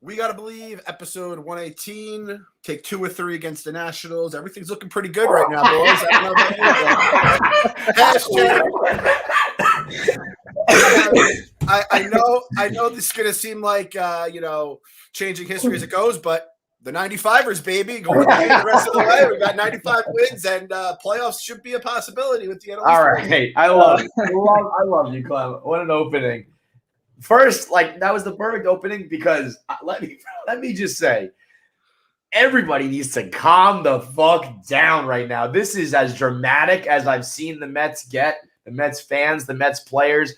We got to believe episode 118, take 2 or 3 against the Nationals. Everything's looking pretty good right now, boys. I don't know about I know this is going to seem like, changing history as it goes, but the 95ers, baby, going the rest of the way. We've got 95 wins, and playoffs should be a possibility with the NL. All right. I love you, Clem. What an opening. First, that was the perfect opening because let me just say, everybody needs to calm the fuck down right now. This is as dramatic as I've seen the Mets get, the Mets fans, the Mets players.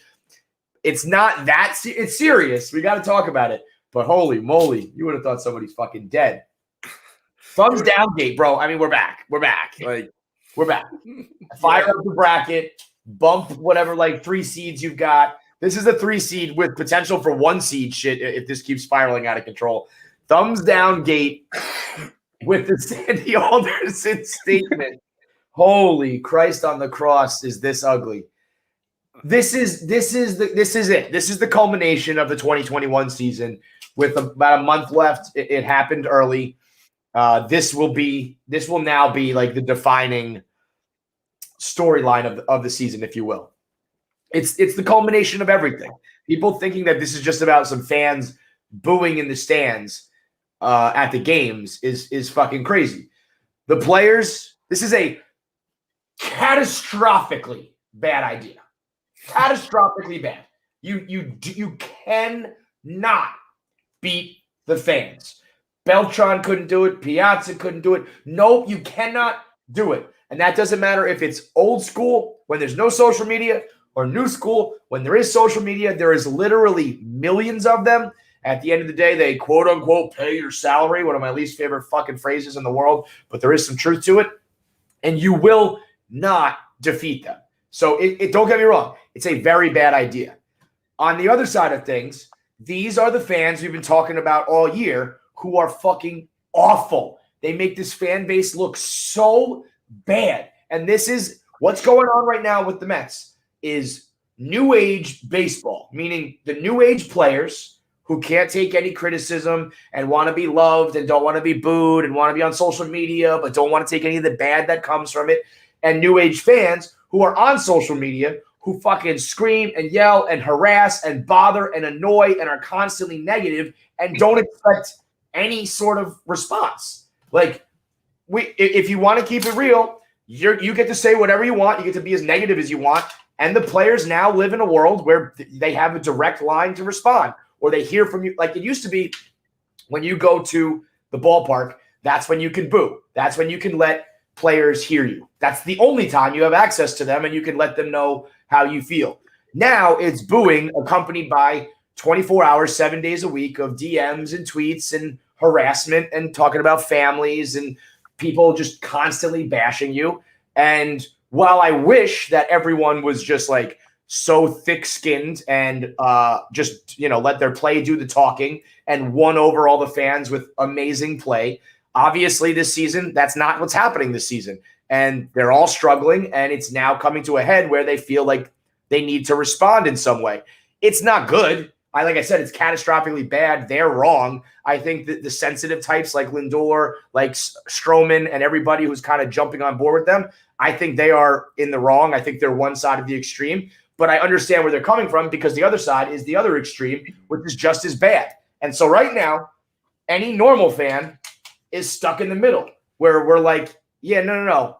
It's not that it's serious. We got to talk about it. But holy moly, you would have thought somebody's fucking dead. Thumbs down gate, bro. I mean, we're back. We're back. We're back. Fire up the bracket, bump whatever 3 seeds you've got. This is a 3 seed with potential for 1 seed shit if this keeps spiraling out of control. Thumbs down gate with the Sandy Alderson statement. Holy Christ on the cross, is this ugly? This is it. This is the culmination of the 2021 season with about a month left. It happened early. This will now be the defining storyline of the season, if you will. It's the culmination of everything. People thinking that this is just about some fans booing in the stands at the games is fucking crazy. The players, this is a catastrophically bad idea. Catastrophically bad. You cannot beat the fans. Beltran couldn't do it. Piazza couldn't do it. Nope, you cannot do it. And that doesn't matter if it's old school when there's no social media or new school when there is social media. There is literally millions of them. At the end of the day, they quote unquote pay your salary. One of my least favorite fucking phrases in the world, but there is some truth to it. And you will not defeat them. So don't get me wrong. It's a very bad idea. On the other side of things, these are the fans we've been talking about all year who are fucking awful. They make this fan base look so bad. And this is what's going on right now with the Mets is new age baseball, meaning the new age players who can't take any criticism and want to be loved and don't want to be booed and want to be on social media but don't want to take any of the bad that comes from it, and new age fans who are on social media who fucking scream and yell and harass and bother and annoy and are constantly negative and don't expect any sort of response. If you want to keep it real, you get to say whatever you want. You get to be as negative as you want. And the players now live in a world where they have a direct line to respond or they hear from you. Like it used to be when you go to the ballpark, that's when you can boo. That's when you can let players hear you. That's the only time you have access to them and you can let them know how you feel. Now it's booing accompanied by 24 hours, 7 days a week of DMs and tweets and harassment and talking about families and people just constantly bashing you. And while I wish that everyone was just so thick-skinned and just, let their play do the talking and won over all the fans with amazing play, obviously this season, that's not what's happening this season. And they're all struggling, and it's now coming to a head where they feel like they need to respond in some way. It's not good. Like I said, it's catastrophically bad. They're wrong. I think that the sensitive types like Lindor, like Stroman, and everybody who's kind of jumping on board with them, I think they are in the wrong. I think they're one side of the extreme. But I understand where they're coming from because the other side is the other extreme, which is just as bad. And so right now, any normal fan is stuck in the middle where we're like, yeah, no.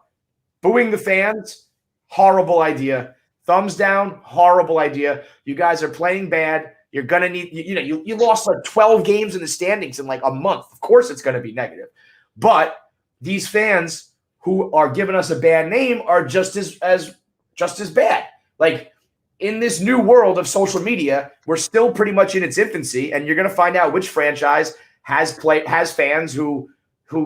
Booing the fans, horrible idea. Thumbs down, horrible idea. You guys are playing bad. You're going to need, you lost 12 games in the standings in a month. Of course it's going to be negative. But these fans who are giving us a bad name are just as bad. In this new world of social media, we're still pretty much in its infancy, and you're going to find out which franchise has fans who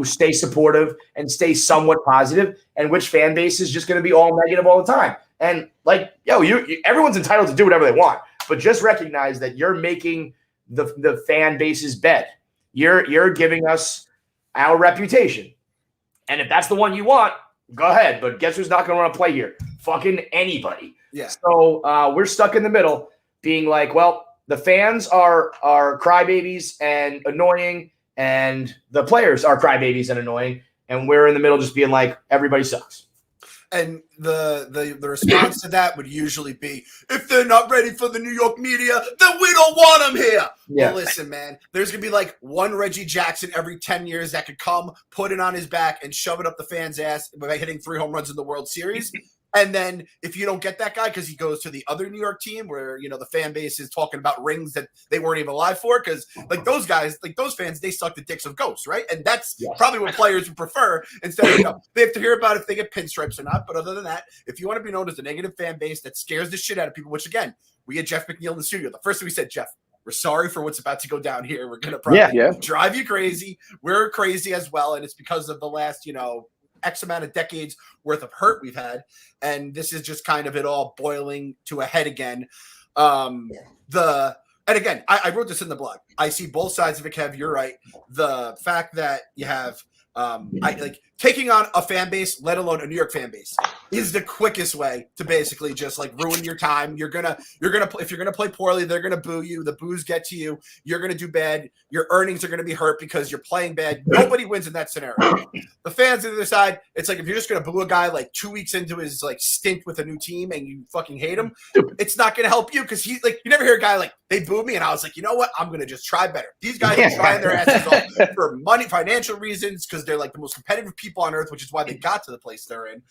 stay supportive and stay somewhat positive, and which fan base is just going to be all negative all the time. And everyone's entitled to do whatever they want, but just recognize that you're making the fan base's bed. You're giving us our reputation, and if that's the one you want, go ahead. But guess who's not going to want to play here? Fucking anybody. Yeah. So we're stuck in the middle, being like, well, the fans are crybabies and annoying, and the players are crybabies and annoying, and we're in the middle just being like, everybody sucks. And the response to that would usually be, if they're not ready for the New York media, then we don't want them here. Yeah. Well, listen, man, there's going to be like one Reggie Jackson every 10 years that could come, put it on his back, and shove it up the fans' ass by hitting 3 home runs in the World Series. And then if you don't get that guy because he goes to the other New York team where, you know, the fan base is talking about rings that they weren't even alive for, because like those guys, like those fans, they suck the dicks of ghosts, right? And that's probably what players would prefer instead of, you know, they have to hear about if they get pinstripes or not. But other than that, if you want to be known as a negative fan base that scares the shit out of people, which again, we had Jeff McNeil in the studio. The first thing we said, Jeff, we're sorry for what's about to go down here. We're going to probably drive you crazy. We're crazy as well. And it's because of the last, you know, X amount of decades worth of hurt we've had. And this is just kind of it all boiling to a head again. And again, I wrote this in the blog. I see both sides of it, Kev. You're right. The fact that you have taking on a fan base, let alone a New York fan base, is the quickest way to basically just like ruin your time. You're gonna if you're gonna play poorly, they're gonna boo you. The boos get to you. You're gonna do bad. Your earnings are gonna be hurt because you're playing bad. Nobody wins in that scenario. The fans on the other side, it's like if you're just gonna boo a guy like 2 weeks into his like stint with a new team and you fucking hate him, it's not gonna help you because he's like, you never hear a guy like, they booed me and I was like, you know what? I'm gonna just try better. These guys are trying their asses off for money, financial reasons, because they're like the most competitive people on earth, which is why they got to the place they're in.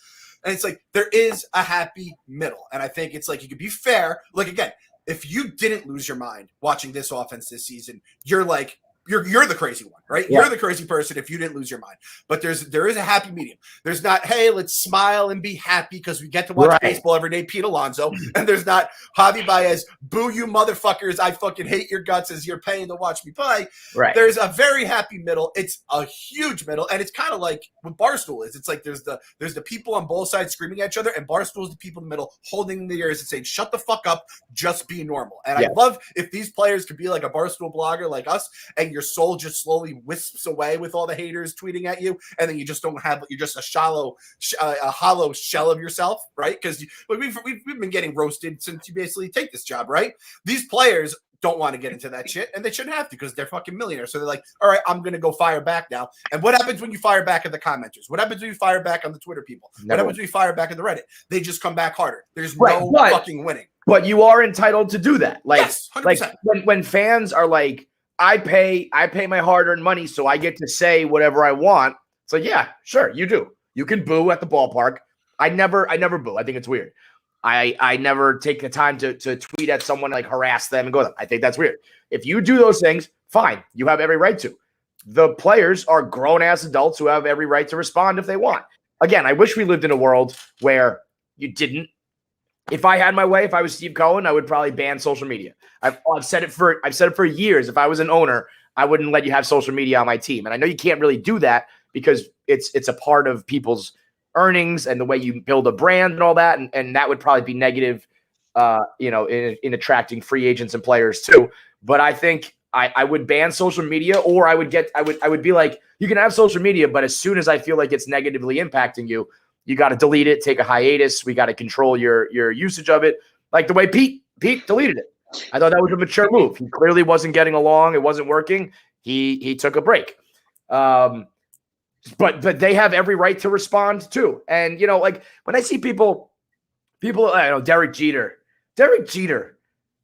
And it's like there is a happy middle. And I think it's like you could be fair. Like, again, if you didn't lose your mind watching this offense this season, you're like, you're the crazy one, right? Yeah. You're the crazy person if you didn't lose your mind. But there is a happy medium. There's not, hey, let's smile and be happy because we get to watch baseball every day, Pete Alonso. And there's not Javier Baez, boo you motherfuckers, I fucking hate your guts as you're paying to watch me play. Right. There's a very happy middle. It's a huge middle. And it's kind of like what Barstool is. It's like there's the people on both sides screaming at each other, and Barstool is the people in the middle holding the ears and saying, shut the fuck up, just be normal. And I love if these players could be like a Barstool blogger like us, and your soul just slowly wisps away with all the haters tweeting at you, and then you just don't have, you're just a hollow shell of yourself, right? Because we've been getting roasted since you basically take this job, right? These players don't want to get into that shit, and they shouldn't have to because they're fucking millionaires. So they're like, all right, I'm going to go fire back now. And what happens when you fire back at the commenters? What happens when you fire back on the Twitter people? What happens when you fire back at the Reddit? They just come back harder. There's no fucking winning. But you are entitled to do that. Like, yes, 100%. Like when fans are like, I pay my hard-earned money, so I get to say whatever I want. It's like, yeah, sure, you do. You can boo at the ballpark. I never boo. I think it's weird. I never take the time to tweet at someone, like harass them and go to them. I think that's weird. If you do those things, fine. You have every right to. The players are grown-ass adults who have every right to respond if they want. Again, I wish we lived in a world where you didn't. If I had my way, if I was Steve Cohen, I would probably ban social media. I've said it for years. If I was an owner, I wouldn't let you have social media on my team. And I know you can't really do that because it's a part of people's earnings and the way you build a brand and all that. And that would probably be negative, in attracting free agents and players too. But I think I would ban social media, or I would be like, you can have social media, but as soon as I feel like it's negatively impacting you, you got to delete it, take a hiatus. We got to control your usage of it. Like the way Pete deleted it. I thought that was a mature move. He clearly wasn't getting along. It wasn't working. He took a break. But they have every right to respond too. And, like when I see people, I know Derek Jeter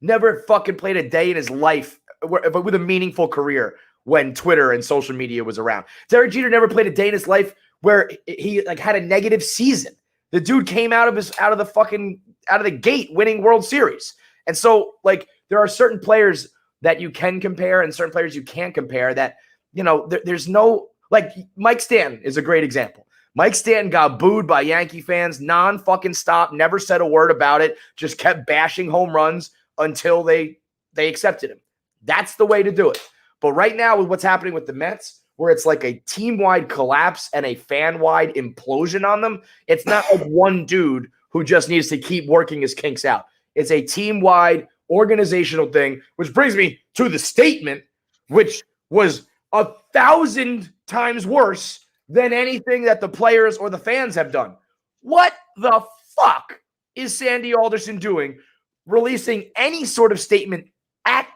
never fucking played a day in his life, but with a meaningful career when Twitter and social media was around. Derek Jeter never played a day in his life where he like had a negative season. The dude came out of the gate winning World Series. And so like there are certain players that you can compare and certain players you can't compare that, there's no, like Mike Stanton is a great example. Mike Stanton got booed by Yankee fans, non-fucking stop, never said a word about it, just kept bashing home runs until they accepted him. That's the way to do it. But right now with what's happening with the Mets, where it's like a team-wide collapse and a fan-wide implosion on them, it's not like one dude who just needs to keep working his kinks out. It's a team-wide organizational thing, which brings me to the statement, which was 1,000 times worse than anything that the players or the fans have done. What the fuck is Sandy Alderson doing, releasing any sort of statement at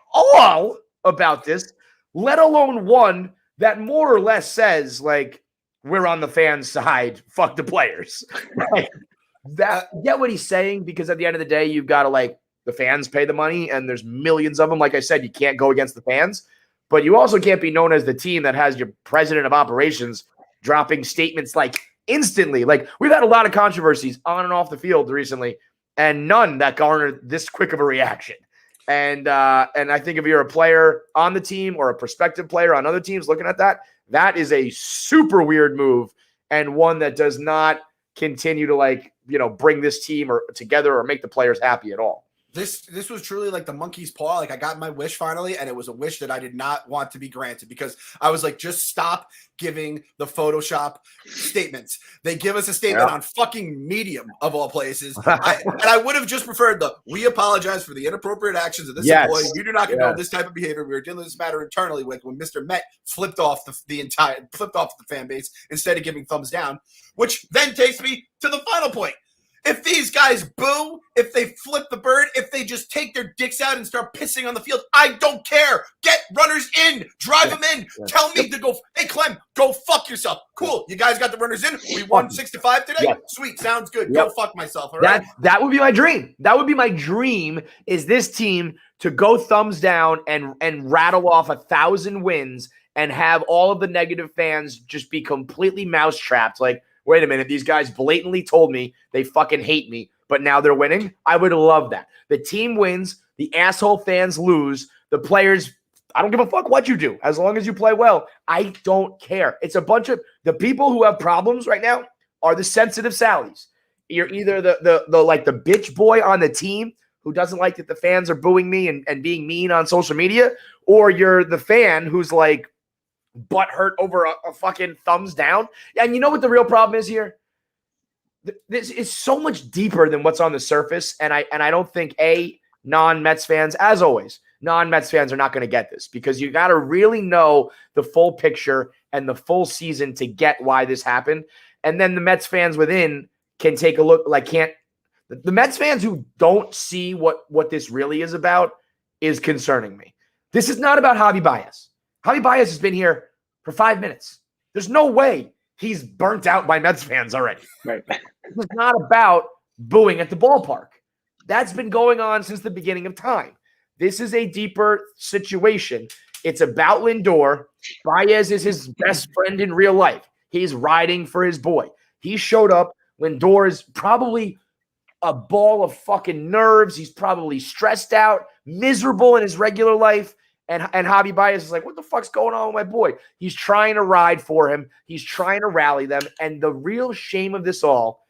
all about this, let alone one that more or less says, like, we're on the fans' side, fuck the players. Like, that, get what he's saying, because at the end of the day, you've got to, like, the fans pay the money, and there's millions of them. Like I said, you can't go against the fans, but you also can't be known as the team that has your president of operations dropping statements like instantly. Like, we've had a lot of controversies on and off the field recently, and none that garnered this quick of a reaction. And I think if you're a player on the team or a prospective player on other teams looking at that, that is a super weird move, and one that does not continue to, like, you know, bring this team or together or make the players happy at all. This was truly like the monkey's paw. Like, I got my wish finally, and it was a wish that I did not want to be granted, because I was like, just stop giving the Photoshop statements. They give us a statement on fucking Medium, of all places. And I would have just preferred we apologize for the inappropriate actions of this employee. You do not condone this type of behavior. We were dealing with this matter internally with when Mr. Met flipped off the fan base instead of giving thumbs down, which then takes me to the final point. If these guys boo, if they flip the bird, if they just take their dicks out and start pissing on the field, I don't care. Get runners in. Drive them in. Tell me to go. Hey, Clem, go fuck yourself. Cool. You guys got the runners in. We won 6-5 today. Sweet. Sounds good. Go fuck myself. All right. That would be my dream. That would be my dream, is this team to go thumbs down and rattle off 1,000 wins and have all of the negative fans just be completely mousetrapped. Like, wait a minute, these guys blatantly told me they fucking hate me, but now they're winning. I would love that. The team wins, the asshole fans lose, the players, I don't give a fuck what you do. As long as you play well, I don't care. It's a bunch of the people who have problems right now are the sensitive Sallys. You're either the like the bitch boy on the team who doesn't like that the fans are booing me and being mean on social media, or you're the fan who's like butt hurt over a fucking thumbs down. And you know what the real problem is here? This is so much deeper than what's on the surface. And I don't think non-Mets fans, as always, non-Mets fans are not going to get this, because you got to really know the full picture and the full season to get why this happened. And then the Mets fans within can take a look, the Mets fans who don't see what this really is about is concerning me. This is not about Javi Baez. Javi Baez has been here for 5 minutes. There's no way he's burnt out by Mets fans already. Right. It's not about booing at the ballpark. That's been going on since the beginning of time. This is a deeper situation. It's about Lindor. Baez is his best friend in real life. He's riding for his boy. He showed up. Lindor is probably a ball of fucking nerves. He's probably stressed out, miserable in his regular life. And Javi Baez is like, what the fuck's going on with my boy? He's trying to ride for him. He's trying to rally them. And the real shame of this all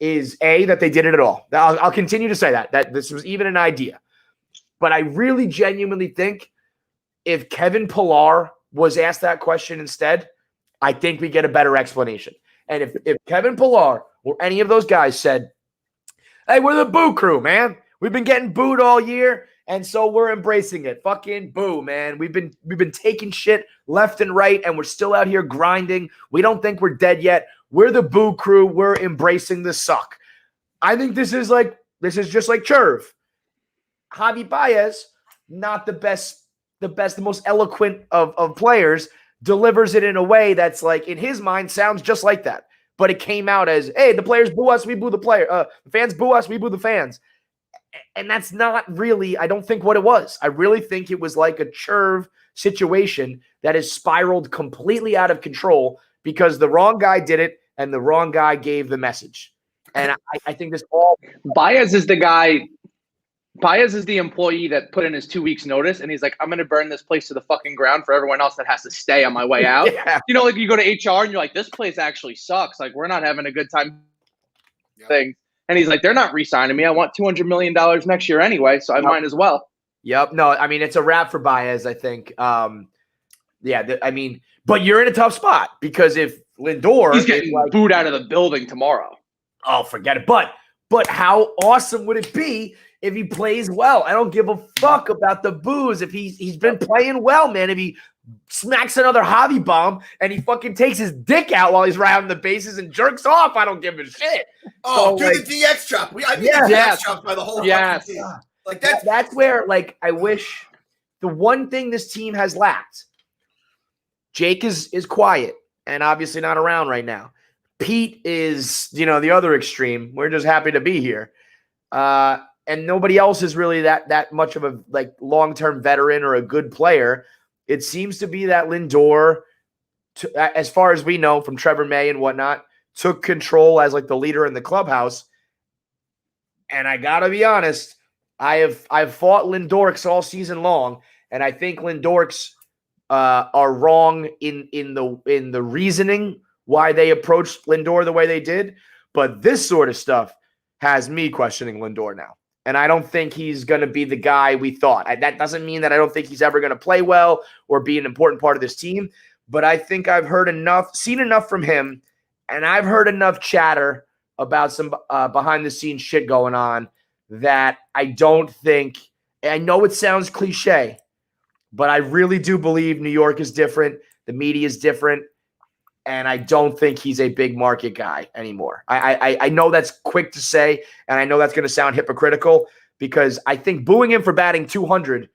is, that they did it at all. I'll continue to say that this was even an idea. But I really genuinely think if Kevin Pillar was asked that question instead, I think we get a better explanation. And if Kevin Pillar or any of those guys said, hey, we're the boo crew, man. We've been getting booed all year. And so we're embracing it. Fucking boo, man. We've been taking shit left and right, and we're still out here grinding. We don't think we're dead yet. We're the boo crew. We're embracing the suck. I think this is just like Churv. Javi Baez, not the most eloquent of players, delivers it in a way that's like, in his mind, sounds just like that. But it came out as, hey, the players boo us, we boo the player. The fans boo us, we boo the fans. And that's not really, I don't think, what it was. I really think it was like a Churv situation that has spiraled completely out of control because the wrong guy did it and the wrong guy gave the message. And I think this all... Baez is the guy... Baez is the employee that put in his 2 weeks notice, and he's like, I'm going to burn this place to the fucking ground for everyone else that has to stay on my way out. Yeah. You know, like you go to HR and you're like, this place actually sucks. Like, we're not having a good time thing. And he's like, they're not re-signing me. I want $200 million next year anyway, so I might as well. Yep. No, I mean, it's a wrap for Baez, I think. But you're in a tough spot because if Lindor... He's getting booed out of the building tomorrow. Oh, forget it. But how awesome would it be if he plays well? I don't give a fuck about the boos. If he's been playing well, man. If he smacks another Javi bomb and he fucking takes his dick out while he's rounding the bases and jerks off, I don't give a shit. Oh, so, do the DX chop. I mean, the DX chop by the whole fucking team. Like that's where, like, I wish the one thing this team has lacked, Jake is quiet and obviously not around right now. Pete is, the other extreme. We're just happy to be here. And nobody else is really that much of a long-term veteran or a good player. It seems to be that Lindor, as far as we know from Trevor May and whatnot, took control as the leader in the clubhouse. And I gotta be honest, I've fought Lindorks all season long, and I think Lindorks are wrong in the reasoning why they approached Lindor the way they did. But this sort of stuff has me questioning Lindor now. And I don't think he's going to be the guy we thought. That doesn't mean that I don't think he's ever going to play well or be an important part of this team. But I think I've seen enough from him, and I've heard enough chatter about some behind-the-scenes shit going on that I don't think – I know it sounds cliche, but I really do believe New York is different. The media is different. And I don't think he's a big market guy anymore. I know that's quick to say, and I know that's going to sound hypocritical because I think booing him for batting 200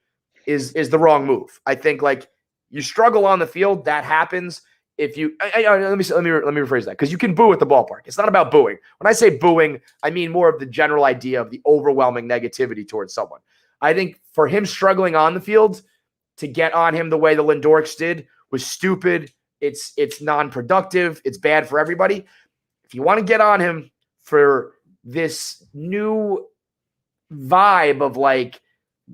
is the wrong move. I think you struggle on the field, that happens. If you let me rephrase that, because you can boo at the ballpark. It's not about booing. When I say booing, I mean more of the general idea of the overwhelming negativity towards someone. I think for him struggling on the field, to get on him the way the Lindorks did was stupid. It's non-productive. It's bad for everybody. If you want to get on him for this new vibe of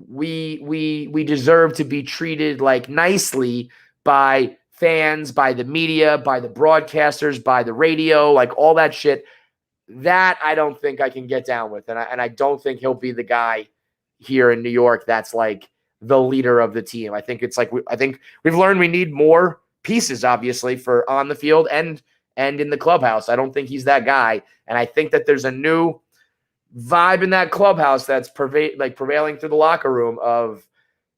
we deserve to be treated nicely by fans, by the media, by the broadcasters, by the radio, all that shit, that I don't think I can get down with. And I don't think he'll be the guy here in New York that's the leader of the team. I think I think we've learned we need more pieces, obviously, for on the field and in the clubhouse. I don't think he's that guy. And I think that there's a new vibe in that clubhouse that's prevailing through the locker room of,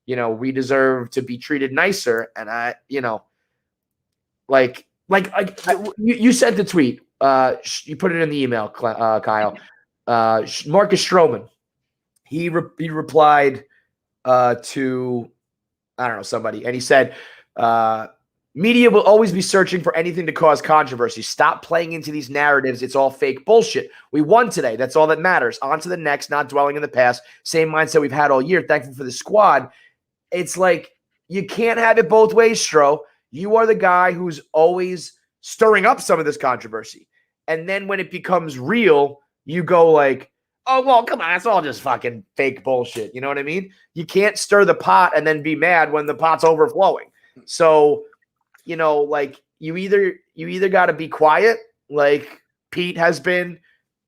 we deserve to be treated nicer. And you sent the tweet. You put it in the email, Kyle. Marcus Stroman, he replied to, I don't know, somebody. And he said, media will always be searching for anything to cause controversy. Stop playing into these narratives. It's all fake bullshit. We won today. That's all that matters. On to the next, not dwelling in the past. Same mindset we've had all year. Thankful for the squad. It's you can't have it both ways, Stro. You are the guy who's always stirring up some of this controversy. And then when it becomes real, you go oh, well, come on. It's all just fucking fake bullshit. You know what I mean? You can't stir the pot and then be mad when the pot's overflowing. So – you either got to be quiet like Pete has been,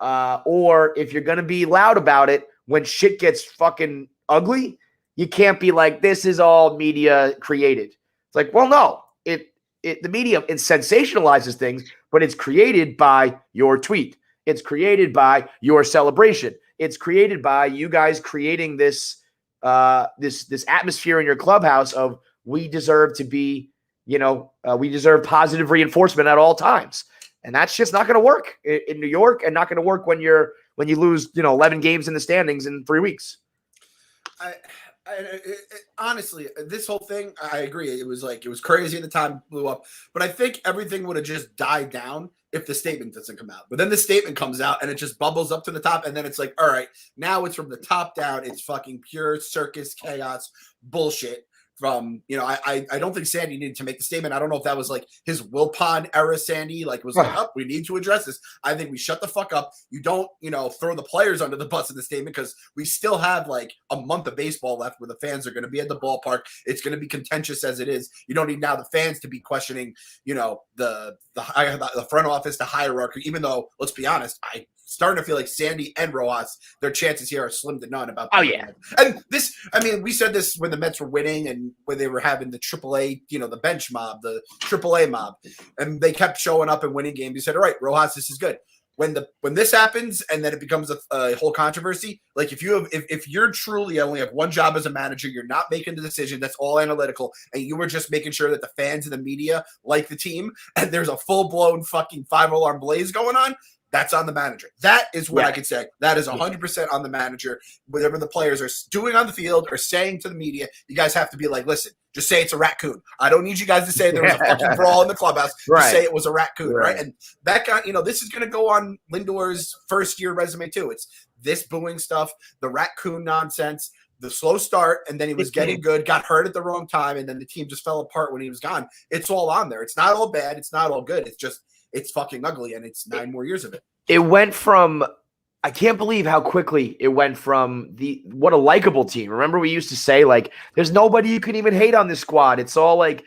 or if you're going to be loud about it, when shit gets fucking ugly, you can't be this is all media created. It's well, no, the media, it sensationalizes things, but it's created by your tweet. It's created by your celebration. It's created by you guys creating this atmosphere in your clubhouse of we deserve to be, we deserve positive reinforcement at all times. And that's just not going to work in New York, and not going to work when you lose, 11 games in the standings in 3 weeks. Honestly, this whole thing, I agree. It was crazy at the time, blew up. But I think everything would have just died down if the statement doesn't come out. But then the statement comes out and it just bubbles up to the top. And then it's all right, now it's from the top down. It's fucking pure circus, chaos, bullshit. From, I don't think Sandy needed to make the statement. I don't know if that was his Wilpon era Sandy, we need to address this. I think we shut the fuck up. You don't, throw the players under the bus in the statement, because we still have a month of baseball left where the fans are going to be at the ballpark. It's going to be contentious as it is. You don't need now the fans to be questioning, the front office, the hierarchy, even though, let's be honest, I starting to feel like Sandy and Rojas, their chances here are slim to none about. Oh, yeah. And this, we said this when the Mets were winning and when they were having the AAA, the bench mob, the AAA mob, and they kept showing up and winning games. You said, all right, Rojas, this is good. When this happens and then it becomes a whole controversy, if you're truly only have one job as a manager, you're not making the decision, that's all analytical, and you were just making sure that the fans and the media like the team, and there's a full-blown fucking 5 alarm blaze going on, That's on the manager. That is what I could say. That is 100% on the manager. Whatever the players are doing on the field or saying to the media, you guys have to be like, listen, just say it's a raccoon. I don't need you guys to say there was a fucking brawl in the clubhouse. Just say it was a raccoon, right? And that guy, this is going to go on Lindor's first-year resume too. It's this booing stuff, the raccoon nonsense, the slow start, and then he was getting good, got hurt at the wrong time, and then the team just fell apart when he was gone. It's all on there. It's not all bad. It's not all good. It's fucking ugly, and it's 9 more years of it. It went from – I can't believe how quickly it went from what a likable team. Remember we used to say, like, there's nobody you can even hate on this squad. It's all like,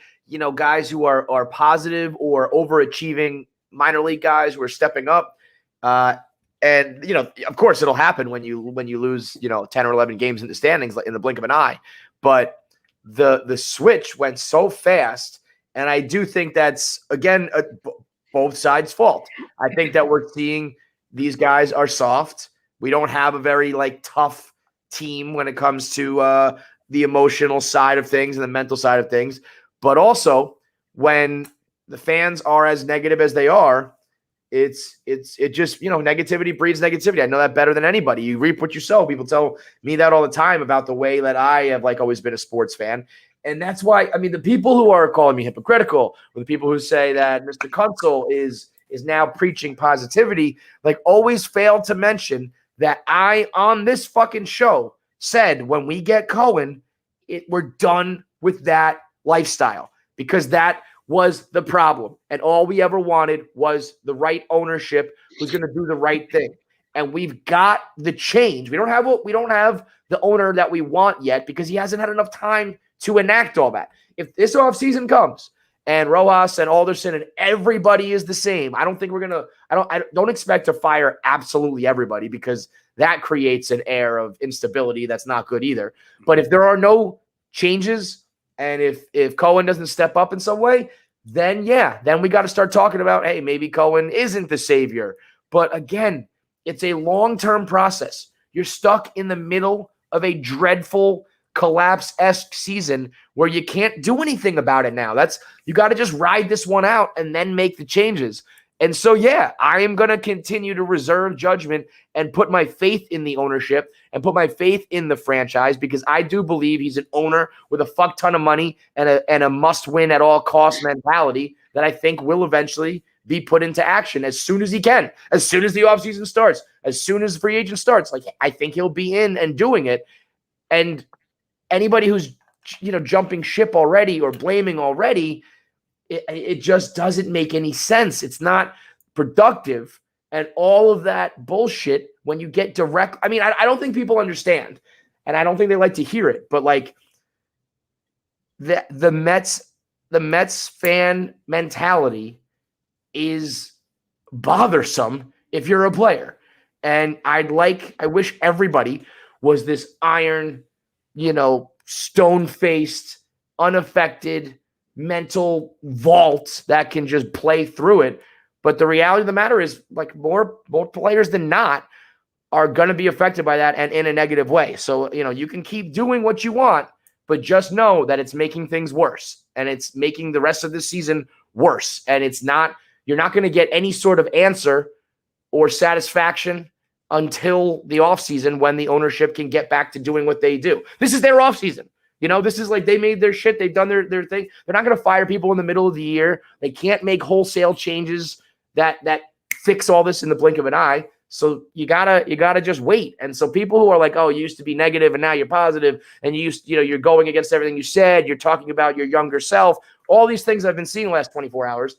guys who are positive or overachieving minor league guys who are stepping up. And, of course it'll happen when you lose, 10 or 11 games in the standings in the blink of an eye. But the switch went so fast, and I do think that's, again, both sides' fault. I think that we're seeing these guys are soft. We don't have a very tough team when it comes to the emotional side of things and the mental side of things. But also when the fans are as negative as they are, it just, negativity breeds negativity. I know that better than anybody. You reap what you sow. People tell me that all the time about the way that I have always been a sports fan. And that's why, the people who are calling me hypocritical, or the people who say that Mr. Kunzel is now preaching positivity, always fail to mention that I, on this fucking show, said when we get Cohen, we're done with that lifestyle, because that was the problem. And all we ever wanted was the right ownership who's going to do the right thing. And we've got the change. We don't have the owner that we want yet, because he hasn't had enough time to enact all that. If this offseason comes and Rojas and Alderson and everybody is the same, I don't think we're gonna. I don't expect to fire absolutely everybody, because that creates an air of instability that's not good either. But if there are no changes, and if Cohen doesn't step up in some way, then we got to start talking about, hey, maybe Cohen isn't the savior. But again, it's a long-term process. You're stuck in the middle of a dreadful collapse-esque season where you can't do anything about it now. You got to just ride this one out and then make the changes. And so, I am going to continue to reserve judgment and put my faith in the ownership and put my faith in the franchise, because I do believe he's an owner with a fuck ton of money and a must-win at all costs mentality that I think will eventually be put into action as soon as he can, as soon as the offseason starts, as soon as the free agent starts. I think he'll be in and doing it. And anybody who's, jumping ship already or blaming already, it just doesn't make any sense. It's not productive. And all of that bullshit, when you get direct, I don't think people understand, and I don't think they like to hear it, but the Mets fan mentality is bothersome if you're a player. And I wish everybody was this iron, stone-faced, unaffected mental vault that can just play through it. But the reality of the matter is, more players than not are going to be affected by that, and in a negative way. So, you can keep doing what you want, but just know that it's making things worse, and it's making the rest of the season worse. And you're not going to get any sort of answer or satisfaction until the offseason, when the ownership can get back to doing what they do. This is their offseason. This is they made their shit. They've done their thing. They're not going to fire people in the middle of the year. They can't make wholesale changes that fix all this in the blink of an eye. So you gotta just wait. And so people who are like, oh, you used to be negative and now you're positive, and you're going against everything you said. You're talking about your younger self. All these things I've been seeing the last 24 hours.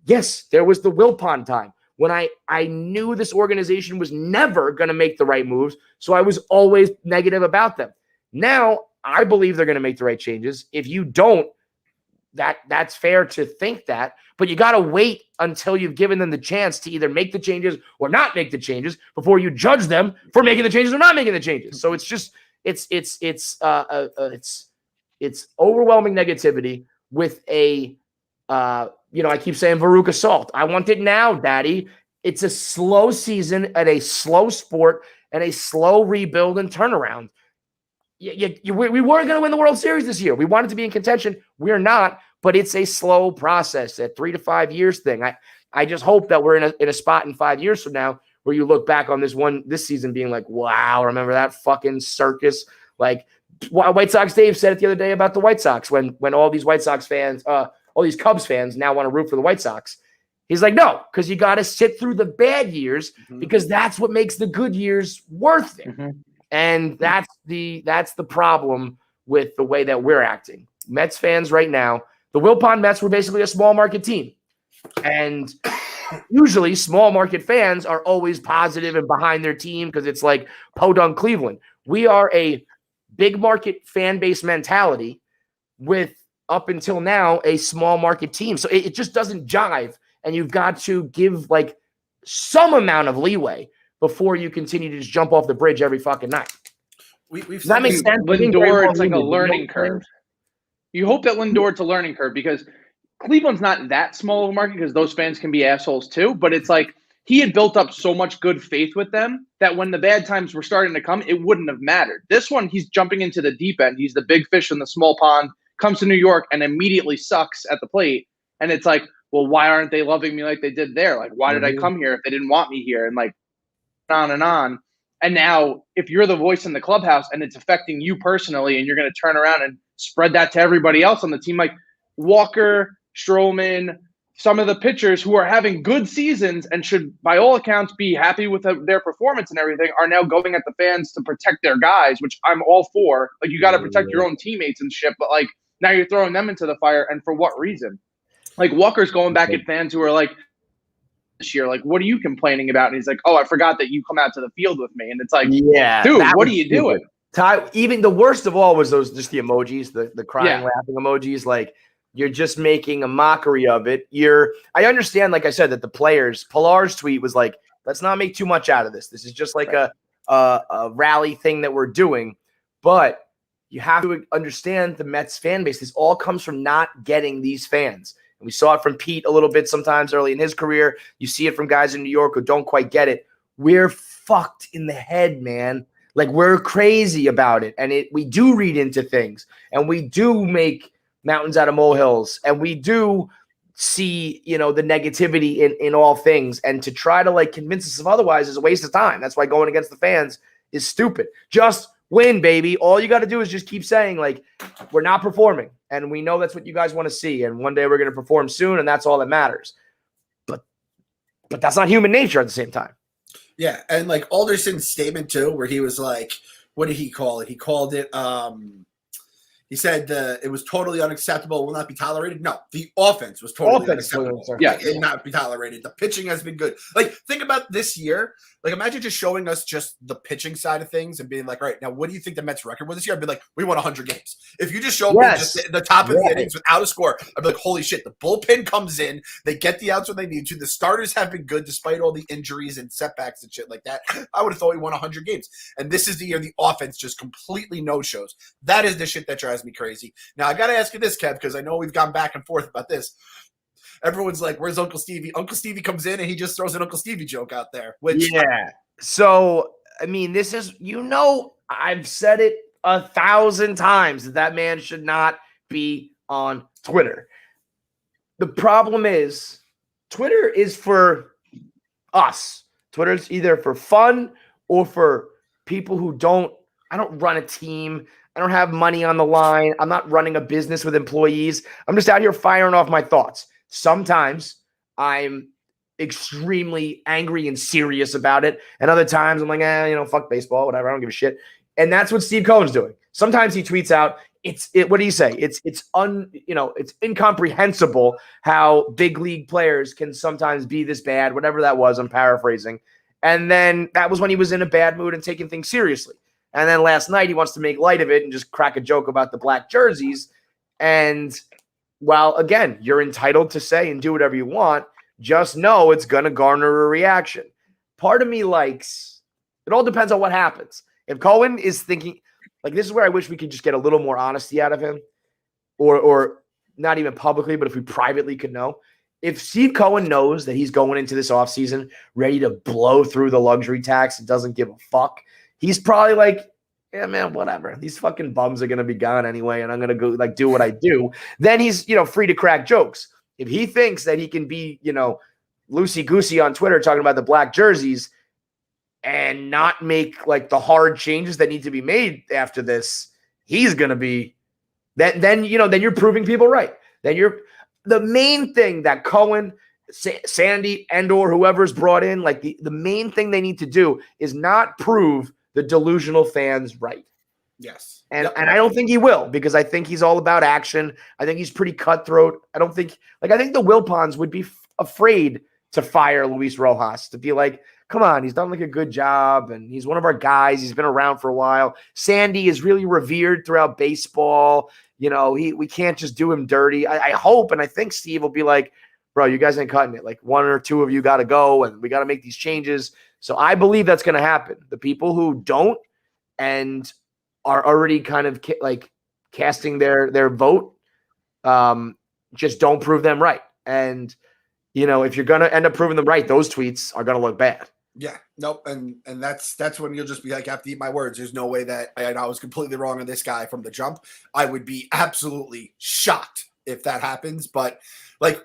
Yes, there was the Wilpon time when I knew this organization was never going to make the right moves. So I was always negative about them. Now I believe they're going to make the right changes. If you don't, that's fair to think that, but you got to wait until you've given them the chance to either make the changes or not make the changes before you judge them for making the changes or not making the changes. So it's just, it's overwhelming negativity with I keep saying Veruca Salt. I want it now, Daddy. It's a slow season and a slow sport and a slow rebuild and turnaround. We were going to win the World Series this year. We wanted to be in contention. We're not, but it's a slow process, a 3 to 5 years thing. I just hope that we're in a spot in 5 years from now where you look back on this season being like, wow, remember that fucking circus? Like White Sox Dave said it the other day about the White Sox when all these White Sox fans, all these Cubs fans now want to root for the White Sox. He's like, no, because you got to sit through the bad years because that's what makes the good years worth it. And that's the problem with the way that we're acting. Mets fans right now, the Wilpon Mets were basically a small market team. And usually small market fans are always positive and behind their team because it's like Podunk Cleveland. We are a big market fan base mentality with, up until now, a small market team. So it just doesn't jive. And you've got to give like some amount of leeway before you continue to just jump off the bridge every fucking night. We've that makes sense. Lindor, it's like a learning curve. You hope that Lindor, it's a learning curve because Cleveland's not that small of a market because those fans can be assholes too. But it's like he had built up so much good faith with them that when the bad times were starting to come, it wouldn't have mattered. This one, he's jumping into the deep end. He's the big fish in the small pond, comes to New York and immediately sucks at the plate. And it's like, well, why aren't they loving me like they did there? Like, why did I come here if they didn't want me here? And like on and on. And now if you're the voice in the clubhouse and it's affecting you personally and you're going to turn around and spread that to everybody else on the team, like Walker, Stroman, some of the pitchers who are having good seasons and should, by all accounts, be happy with their performance and everything, are now going at the fans to protect their guys, which I'm all for. Like, you got to protect your own teammates and shit, but like now you're throwing them into the fire, and for what reason? Like Walker's going back at fans who are like, this year, like, what are you complaining about? And he's like, oh, I forgot that you come out to the field with me. And it's like, yeah, dude, what are you doing? Ty, even the worst of all was just the emojis, the crying, laughing emojis. Like, you're just making a mockery of it. I understand, like I said, that the players, Pilar's tweet was like, let's not make too much out of this. This is just like a rally thing that we're doing. But you have to understand the Mets fan base. This all comes from not getting these fans. And we saw it from Pete a little bit sometimes early in his career. You see it from guys in New York who don't quite get it. We're fucked in the head, man. Like, we're crazy about it. And we do read into things. And we do make mountains out of molehills. And we do see, the negativity in all things. And to try to, like, convince us of otherwise is a waste of time. That's why going against the fans is stupid. Just win, baby. All you got to do is just keep saying, like, we're not performing. And we know that's what you guys want to see. And one day we're going to perform soon, and that's all that matters. But that's not human nature at the same time. Yeah, and like Alderson's statement too, where he was like, what did he call it? He called it he said it was totally unacceptable, will not be tolerated. No, the offense was totally unacceptable. Yeah, it will not be tolerated. The pitching has been good. Like, think about this year. Like, imagine just showing us just the pitching side of things and being like, all right, now what do you think the Mets record was this year? I'd be like, we won 100 games. If you just show me just the top of the innings without a score, I'd be like, holy shit, the bullpen comes in, they get the outs when they need to. The starters have been good despite all the injuries and setbacks and shit like that. I would have thought we won 100 games. And this is the year the offense just completely no-shows. That is the shit that drives me crazy. Now, I got to ask you this, Kev, because I know we've gone back and forth about this. Everyone's like, where's Uncle Stevie? Uncle Stevie comes in and he just throws an Uncle Stevie joke out there. Which So, I mean, this is, I've said it 1,000 times that man should not be on Twitter. The problem is Twitter is for us. Twitter's either for fun or for people who I don't run a team. I don't have money on the line. I'm not running a business with employees. I'm just out here firing off my thoughts. Sometimes I'm extremely angry and serious about it. And other times I'm like, fuck baseball, whatever. I don't give a shit. And that's what Steve Cohen's doing. Sometimes he tweets out, what do you say? It's incomprehensible how big league players can sometimes be this bad, whatever that was. I'm paraphrasing. And then that was when he was in a bad mood and taking things seriously. And then last night he wants to make light of it and just crack a joke about the black jerseys. And while, again, you're entitled to say and do whatever you want, just know it's going to garner a reaction. Part of me likes – it all depends on what happens. If Cohen is thinking – like, this is where I wish we could just get a little more honesty out of him, or not even publicly, but if we privately could know. If Steve Cohen knows that he's going into this offseason ready to blow through the luxury tax and doesn't give a fuck, he's probably like, yeah, man, whatever. These fucking bums are going to be gone anyway, and I'm going to go like do what I do. Then he's, free to crack jokes. If he thinks that he can be, loosey-goosey on Twitter talking about the black jerseys and not make like the hard changes that need to be made after this, he's going to be then you're proving people right. Then you're the main thing that Cohen, Sandy, and/or whoever's brought in, like the main thing they need to do is not prove the delusional fans right. Yes. And I don't think he will, because I think he's all about action. I think he's pretty cutthroat. I think the Wilpons would be afraid to fire Luis Rojas, to be like, come on, he's done like a good job and he's one of our guys. He's been around for a while. Sandy is really revered throughout baseball. We can't just do him dirty. I hope, and I think Steve will be like, bro, you guys ain't cutting it. Like, one or two of you got to go and we got to make these changes. So I believe that's going to happen. The people who don't and are already kind of like casting their vote, just don't prove them right. And, if you're going to end up proving them right, those tweets are going to look bad. Yeah, nope. And that's when you'll just be like, I have to eat my words. There's no way that I was completely wrong on this guy from the jump. I would be absolutely shocked if that happens. But like,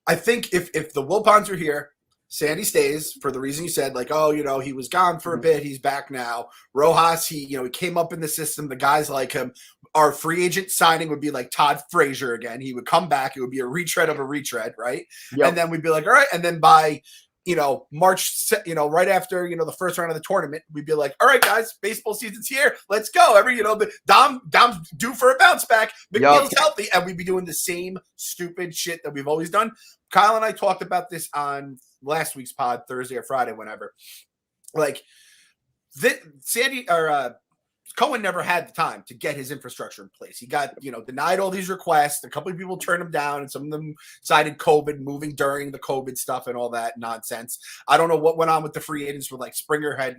I think if the Wilpons are here, Sandy stays for the reason you said, like, oh, he was gone for a bit. He's back now. Rojas, he came up in the system. The guys like him. Our free agent signing would be like Todd Frazier again. He would come back. It would be a retread of a retread, right? Yep. And then we'd be like, all right. And then by March, right after, the first round of the tournament, we'd be like, all right, guys, baseball season's here. Let's go. Dom's due for a bounce back. McNeil's healthy. And we'd be doing the same stupid shit that we've always done. Kyle and I talked about this on last week's pod, Thursday or Friday, whenever. Like, Sandy or Cohen never had the time to get his infrastructure in place. He got, denied all these requests. A couple of people turned him down, and some of them cited COVID, moving during the COVID stuff and all that nonsense. I don't know what went on with the free agents. With like Springer had,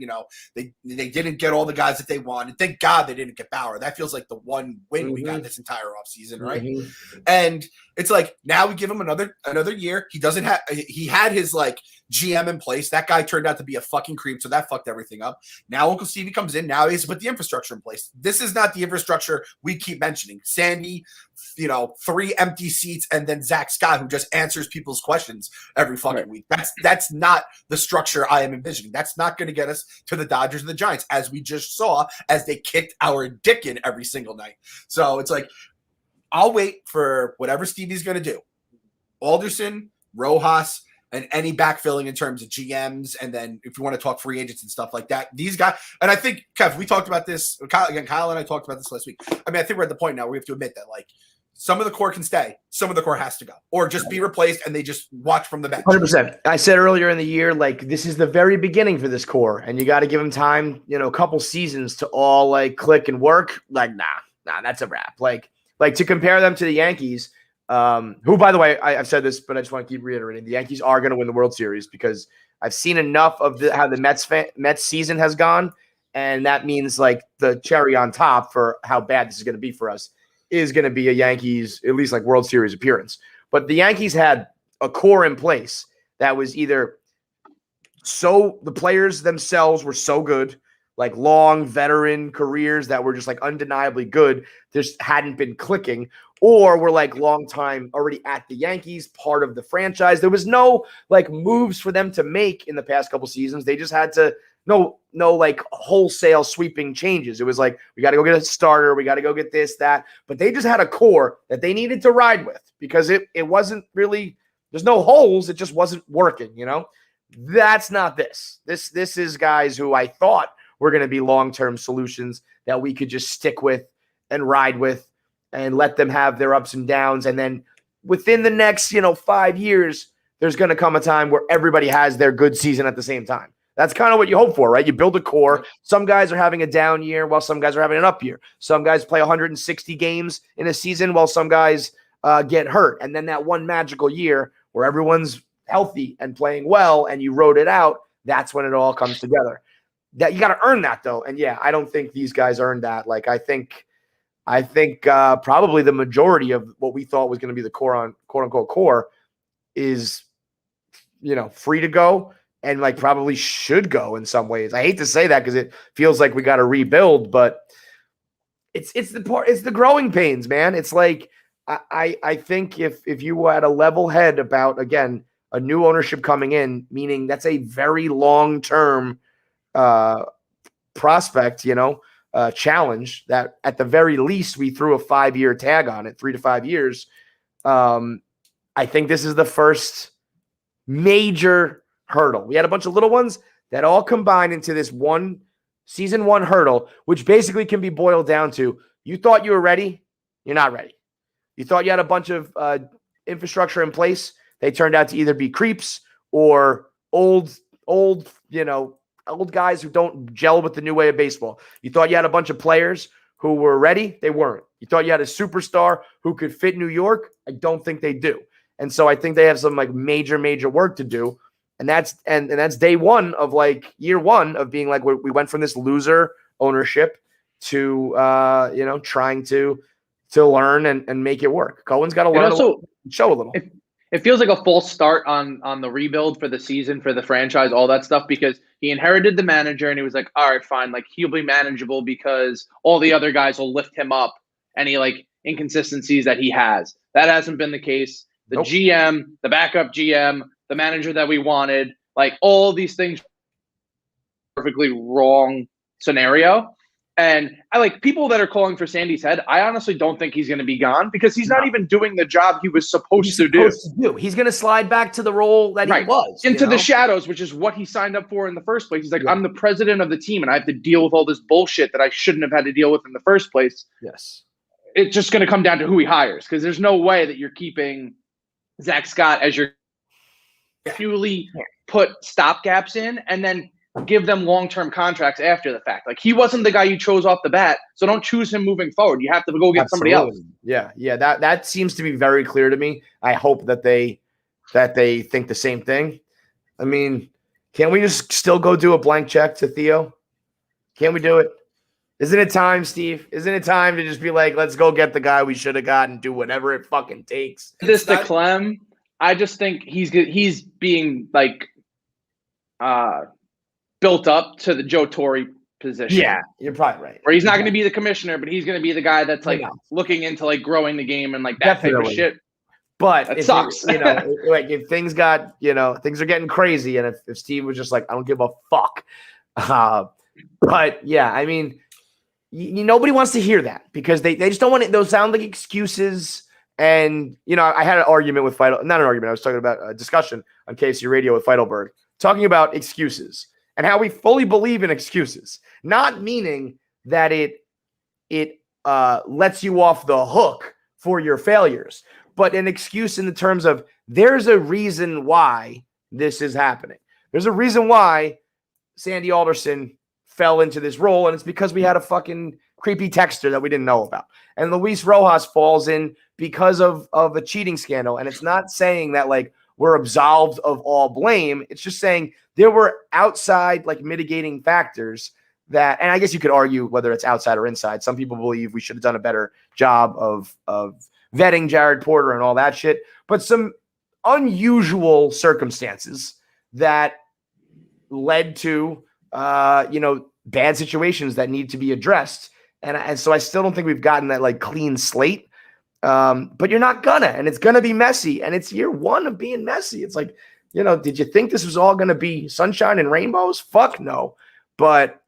they didn't get all the guys that they wanted. Thank God they didn't get Bauer. That feels like the one win we got this entire offseason, right? Mm-hmm. And it's like, now we give him another year. He had his like GM in place. That guy turned out to be a fucking creep, so that fucked everything up. Now Uncle Stevie comes in. Now he's put the infrastructure in place. This is not the infrastructure we keep mentioning. Sandy, 3 empty seats, and then Zach Scott, who just answers people's questions every fucking week. That's not the structure I am envisioning. That's not going to get us to the Dodgers and the Giants, as we just saw as they kicked our dick in every single night. So it's like, I'll wait for whatever Stevie's going to do. Alderson, Rojas, and any backfilling in terms of GMs. And then if you want to talk free agents and stuff like that, these guys, and I think, Kev, we talked about this. Kyle and I talked about this last week. I think we're at the point now where we have to admit that, like, some of the core can stay, some of the core has to go, or just be replaced, and they just watch from the bench. 100%. I said earlier in the year, like, this is the very beginning for this core, and you got to give them time, a couple seasons to all like click and work. Like, nah, that's a wrap. Like to compare them to the Yankees, who, by the way, I've said this, but I just want to keep reiterating, the Yankees are going to win the World Series, because I've seen enough of how the Mets season has gone, and that means like the cherry on top for how bad this is going to be for us is going to be a Yankees, at least like World Series appearance. But the Yankees had a core in place that was either the players themselves were so good, like long veteran careers that were just like undeniably good, just hadn't been clicking, or were like long time already at the Yankees, part of the franchise. There was no like moves for them to make in the past couple seasons. They just had to no like wholesale sweeping changes. It was like, we got to go get a starter. We got to go get this, that, but they just had a core that they needed to ride with, because it wasn't really, there's no holes. It just wasn't working. That's not this. This is guys who I thought were going to be long-term solutions that we could just stick with and ride with and let them have their ups and downs. And then within the next, 5 years, there's going to come a time where everybody has their good season at the same time. That's kind of what you hope for, right? You build a core. Some guys are having a down year while some guys are having an up year. Some guys play 160 games in a season while some guys get hurt. And then that one magical year where everyone's healthy and playing well and you wrote it out, that's when it all comes together. That you got to earn that, though. And yeah, I don't think these guys earned that. Like, I think probably the majority of what we thought was going to be the core on quote unquote core is, free to go and like probably should go in some ways. I hate to say that because it feels like we got to rebuild, but it's the growing pains, man. It's like, I think if you had a level head about, again, a new ownership coming in, meaning that's a very long-term prospect, challenge that at the very least we threw a 5-year tag on it, 3 to 5 years. I think this is the first major hurdle. We had a bunch of little ones that all combine into this season 1 hurdle, which basically can be boiled down to, you thought you were ready, you're not ready. You thought you had a bunch of infrastructure in place. They turned out to either be creeps or old guys who don't gel with the new way of baseball. You thought you had a bunch of players who were ready. They weren't. You thought you had a superstar who could fit New York. I don't think they do. And so I think they have some like major work to do. And that's day one of like year one of being like, we went from this loser ownership to, trying to learn and make it work. Cohen's got to learn show a little. It feels like a false start on the rebuild for the season, for the franchise, all that stuff, because he inherited the manager and he was like, all right, fine. Like, he'll be manageable because all the other guys will lift him up, any like inconsistencies that he has. That hasn't been the case. The GM, the backup GM, the manager that we wanted, like all these things, perfectly wrong scenario. And I like people that are calling for Sandy's head. I honestly don't think he's going to be gone because he's not even doing the job he was supposed to do. He's going to slide back to the role that he was. Into the shadows, which is what he signed up for in the first place. He's like, I'm the president of the team and I have to deal with all this bullshit that I shouldn't have had to deal with in the first place. Yes. It's just going to come down to who he hires, because there's no way that you're keeping Zach Scott as your purely put stopgaps in and then give them long-term contracts after the fact. Like, he wasn't the guy you chose off the bat, so don't choose him moving forward. You have to go get somebody else. Yeah. That seems to be very clear to me. I hope that they think the same thing. I mean, can't we just still go do a blank check to Theo? Can't we do it? Isn't it time, Steve? Isn't it time to just be like, let's go get the guy we should have gotten, do whatever it fucking takes? This to Clem, I just think he's being like built up to the Joe Torre position. Yeah, you're probably right. Where he's not going to be the commissioner, but he's going to be the guy that's like looking into like growing the game and like that type of shit. But it sucks. Like if things got, things are getting crazy, and if Steve was just like, I don't give a fuck. But yeah, I mean, nobody wants to hear that because they just don't want it. Those sound like excuses. And, I had an argument with not an argument. I was talking about a discussion on KC Radio with Feidelberg, talking about excuses and how we fully believe in excuses, not meaning that it lets you off the hook for your failures, but an excuse in the terms of there's a reason why this is happening. There's a reason why Sandy Alderson fell into this role, and it's because we had a fucking creepy texter that we didn't know about. And Luis Rojas falls in because of a cheating scandal. And it's not saying that like we're absolved of all blame. It's just saying there were outside like mitigating factors that, and I guess you could argue whether it's outside or inside. Some people believe we should have done a better job of vetting Jared Porter and all that shit, but some unusual circumstances that led to, bad situations that need to be addressed. And so I still don't think we've gotten that like clean slate. But you're not gonna, and it's gonna be messy. And it's year one of being messy. It's like, did you think this was all gonna be sunshine and rainbows? Fuck no. But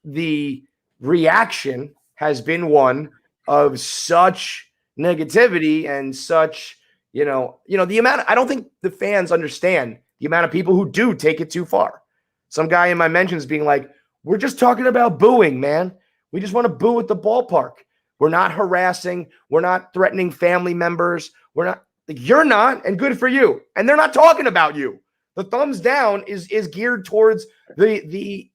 the reaction has been one of such negativity and such, the amount I don't think the fans understand the amount of people who do take it too far. Some guy in my mentions being like, we're just talking about booing, man. We just want to boo at the ballpark. We're not harassing. We're not threatening family members. We're not, you're not, and good for you. And they're not talking about you. The thumbs down is geared towards the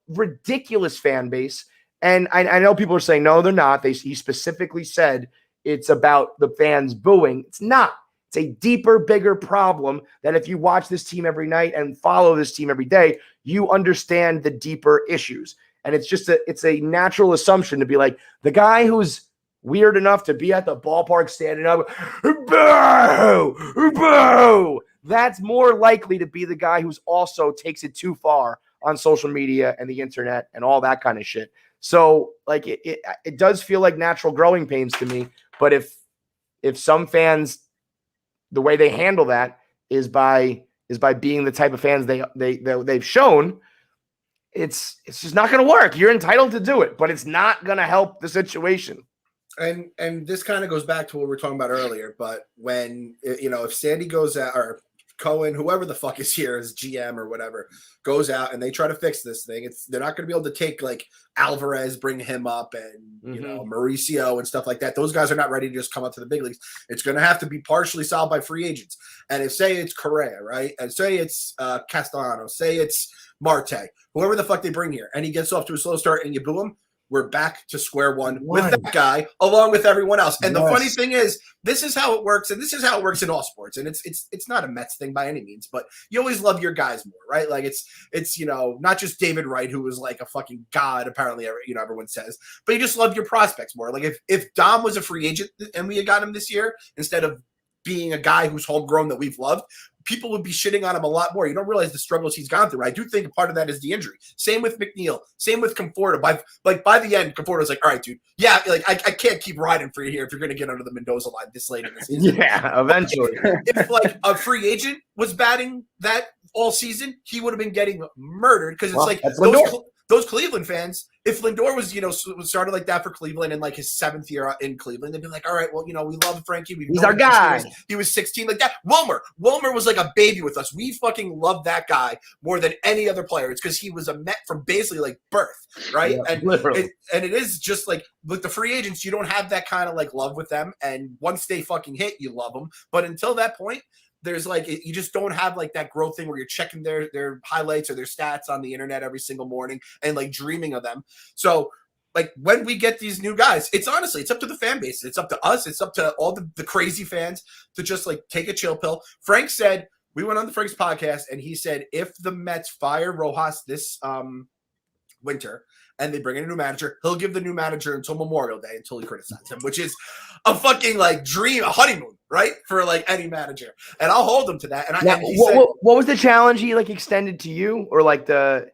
ridiculous fan base. And I know people are saying, no, they're not. He specifically said it's about the fans booing. It's not. It's a deeper, bigger problem that if you watch this team every night and follow this team every day, you understand the deeper issues. And it's a natural assumption to be like, the guy who's weird enough to be at the ballpark standing up, boo, boo, that's more likely to be the guy who's also takes it too far on social media and the internet and all that kind of shit. So like it does feel like natural growing pains to me. But if some fans, the way they handle that is by is by being the type of fans they've shown, it's just not going to work. You're entitled to do it, but it's not going to help the situation. And this kind of goes back to what we were talking about earlier. But when, if Sandy goes out, or Cohen, whoever the fuck is here as GM or whatever, goes out and they try to fix this thing, they're not going to be able to take like Alvarez, bring him up, and Mauricio and stuff like that. Those guys are not ready to just come up to the big leagues. It's going to have to be partially solved by free agents. And if say it's Correa, right, and say it's Castellanos, say it's Marte, whoever the fuck they bring here, and he gets off to a slow start and you boo him, we're back to square one with that guy along with everyone else. And the funny thing is, this is how it works, and this is how it works in all sports. And it's not a Mets thing by any means, but you always love your guys more, right? Like it's not just David Wright, who was like a fucking god, apparently, everyone says, but you just love your prospects more. Like if Dom was a free agent and we had got him this year instead of being a guy who's homegrown that we've loved, people would be shitting on him a lot more. You don't realize the struggles he's gone through. I do think part of that is the injury. Same with McNeil. Same with Conforto. By the end, Conforto's like, all right, dude. Yeah, like I can't keep riding for you here if you're going to get under the Mendoza line this late in the season. Yeah, eventually. If like a free agent was batting that all season, he would have been getting murdered because it's those Cleveland fans, if Lindor was, started like that for Cleveland in like his 7th year in Cleveland, they'd be like, all right, well, we love Frankie. He's our guy. He was 16 like that. Wilmer was like a baby with us. We fucking love that guy more than any other player. It's because he was a Met from basically like birth, right? Yeah, and it is just like with the free agents, you don't have that kind of like love with them. And once they fucking hit, you love them. But until that point, there's like, you just don't have like that growth thing where you're checking their highlights or their stats on the internet every single morning and like dreaming of them. So like when we get these new guys, it's up to the fan base. It's up to us. It's up to all the crazy fans to just like take a chill pill. Frank said, we went on the Frank's podcast and he said, if the Mets fire Rojas this winter and they bring in a new manager, he'll give the new manager until Memorial Day until he criticizes him, which is a fucking like dream, a honeymoon, right? For like any manager. And I'll hold him to that. And what was the challenge he like extended to you, or like that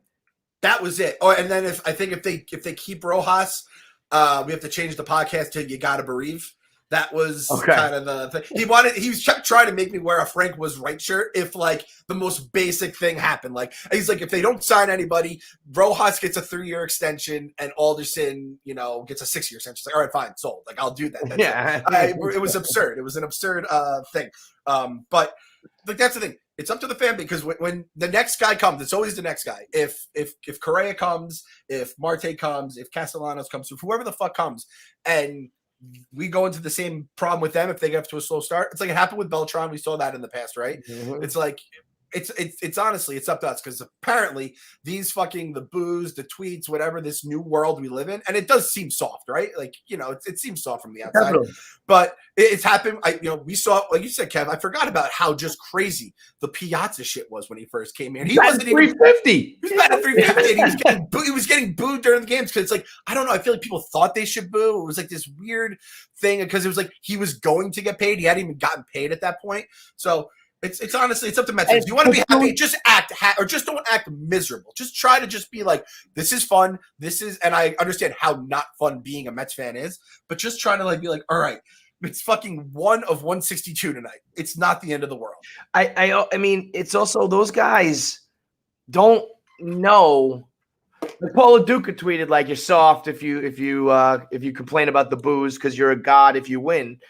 was it. Oh, and then if they keep Rojas, we have to change the podcast to You Gotta Bereave. That was kind of the thing. He was kept trying to make me wear a Frank was right shirt if like the most basic thing happened. Like he's like, if they don't sign anybody, Rojas gets a 3-year extension and Alderson, gets a 6-year extension. It's like, all right, fine, sold. Like I'll do that. It was absurd. It was an absurd thing. But like that's the thing. It's up to the fan because when the next guy comes, it's always the next guy. If Correa comes, if Marte comes, if Castellanos comes, if whoever the fuck comes, and we go into the same problem with them if they get up to a slow start. It's like it happened with Beltran. We saw that in the past, right? Mm-hmm. It's like it's honestly it's up to us because apparently these fucking the boos, the tweets, whatever, this new world we live in, and it does seem soft, right? Like it seems soft from the outside, definitely. But it's happened. We saw, like you said, Kev. I forgot about how just crazy the Piazza shit was when he first came in. He wasn't 350. He was batting 350. And he was getting booed during the games because it's like I don't know. I feel like people thought they should boo. It was like this weird thing because it was like he was going to get paid. He hadn't even gotten paid at that point. So. It's honestly, it's up to Mets. If you want to be happy, just act or just don't act miserable. Just try to just be like, this is fun. And I understand how not fun being a Mets fan is, but just try to like be like, all right, it's fucking 1 of 162 tonight. It's not the end of the world. I mean, it's also those guys don't know. Like Paula Duca tweeted like you're soft if you complain about the boos because you're a god if you win.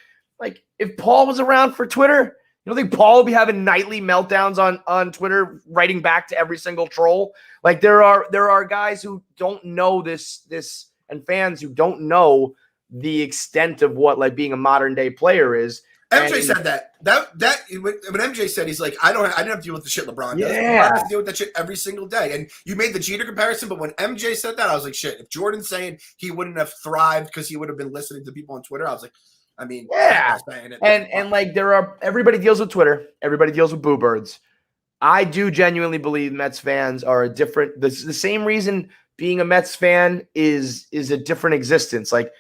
Like if Paul was around for Twitter. You don't think Paul will be having nightly meltdowns on Twitter, writing back to every single troll? Like there are guys who don't know this and fans who don't know the extent of what like being a modern day player is. MJ said that when MJ said he's like I didn't have to deal with the shit LeBron does. Yeah. LeBron has to deal with that shit every single day. And you made the Jeter comparison, but when MJ said that, I was like, shit. If Jordan's saying he wouldn't have thrived because he would have been listening to people on Twitter, I was like. I mean, yeah, and like everybody deals with Twitter, everybody deals with boo birds. I do genuinely believe Mets fans are the same reason being a Mets fan is a different existence. Like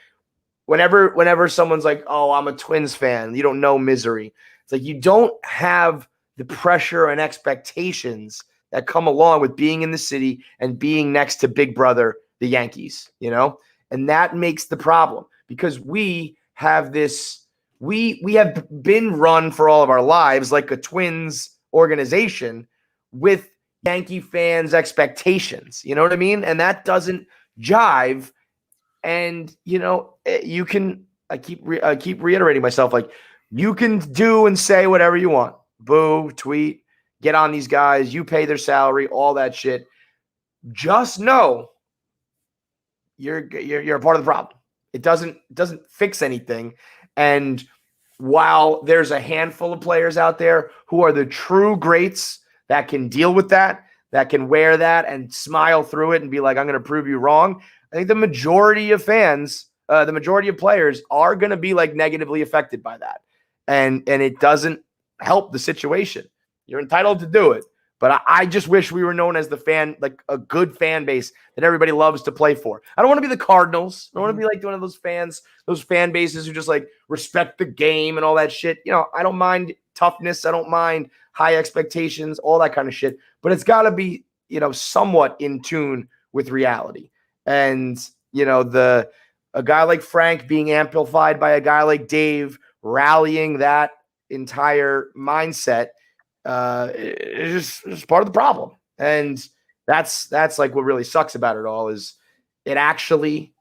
whenever someone's like, "Oh, I'm a Twins fan," you don't know misery. It's like you don't have the pressure and expectations that come along with being in the city and being next to Big Brother, the Yankees. And that makes the problem because we have this we have been run for all of our lives like a Twins organization with Yankee fans' expectations. You know what I mean? And that doesn't jive. And, you can, I keep reiterating myself, like, you can do and say whatever you want. Boo, tweet, get on these guys, you pay their salary, all that shit. Just know you're a part of the problem. It doesn't fix anything. And while there's a handful of players out there who are the true greats that can deal with that can wear that and smile through it and be like, I'm going to prove you wrong, I think the majority of fans, the majority of players are going to be like negatively affected by that. And it doesn't help the situation. You're entitled to do it. But I just wish we were known as the fan, like a good fan base that everybody loves to play for. I don't want to be the Cardinals. I don't want to be like one of those fans, those fan bases who just like respect the game and all that shit. I don't mind toughness. I don't mind high expectations, all that kind of shit. But it's got to be, somewhat in tune with reality. And, a guy like Frank being amplified by a guy like Dave rallying that entire mindset is just part of the problem. And that's like what really sucks about it all is it actually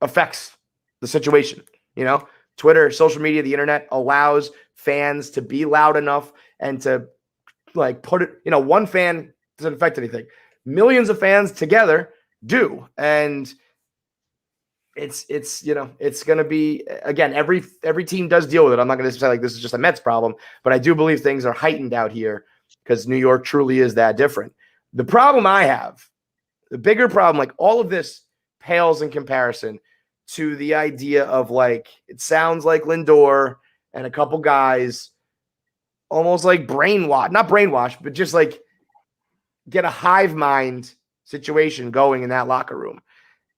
affects the situation. Twitter, social media, the internet allows fans to be loud enough and to like put it, one fan doesn't affect anything. Millions of fans together do. And it's going to be, again, every team does deal with it. I'm not going to say like this is just a Mets problem, but I do believe things are heightened out here because New York truly is that different. The problem I have, the bigger problem, like all of this pales in comparison to the idea of like, it sounds like Lindor and a couple guys almost like not brainwash, but just like get a hive mind situation going in that locker room.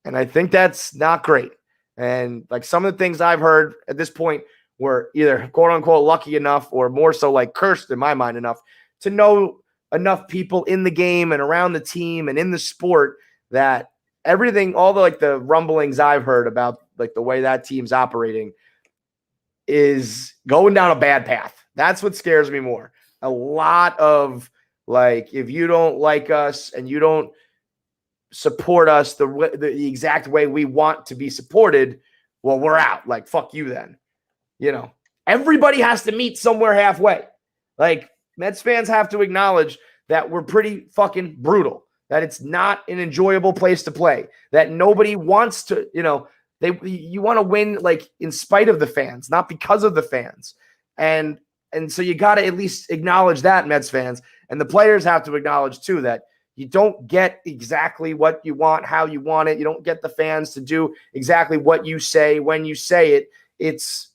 And I think that's not great. And like some of the things I've heard at this point were either quote unquote lucky enough or more so like cursed in my mind enough to know enough people in the game and around the team and in the sport that everything, all the like the rumblings I've heard about like the way that team's operating is going down a bad path. That's what scares me more. A lot of like, if you don't like us and you don't support us the exact way we want to be supported, well, we're out. Like, fuck you then. Everybody has to meet somewhere halfway. Like, Mets fans have to acknowledge that we're pretty fucking brutal, that it's not an enjoyable place to play, that nobody wants to, you want to win like in spite of the fans, not because of the fans. And so you got to at least acknowledge that, Mets fans, and the players have to acknowledge too that you don't get exactly what you want, how you want it. You don't get the fans to do exactly what you say when you say it. It's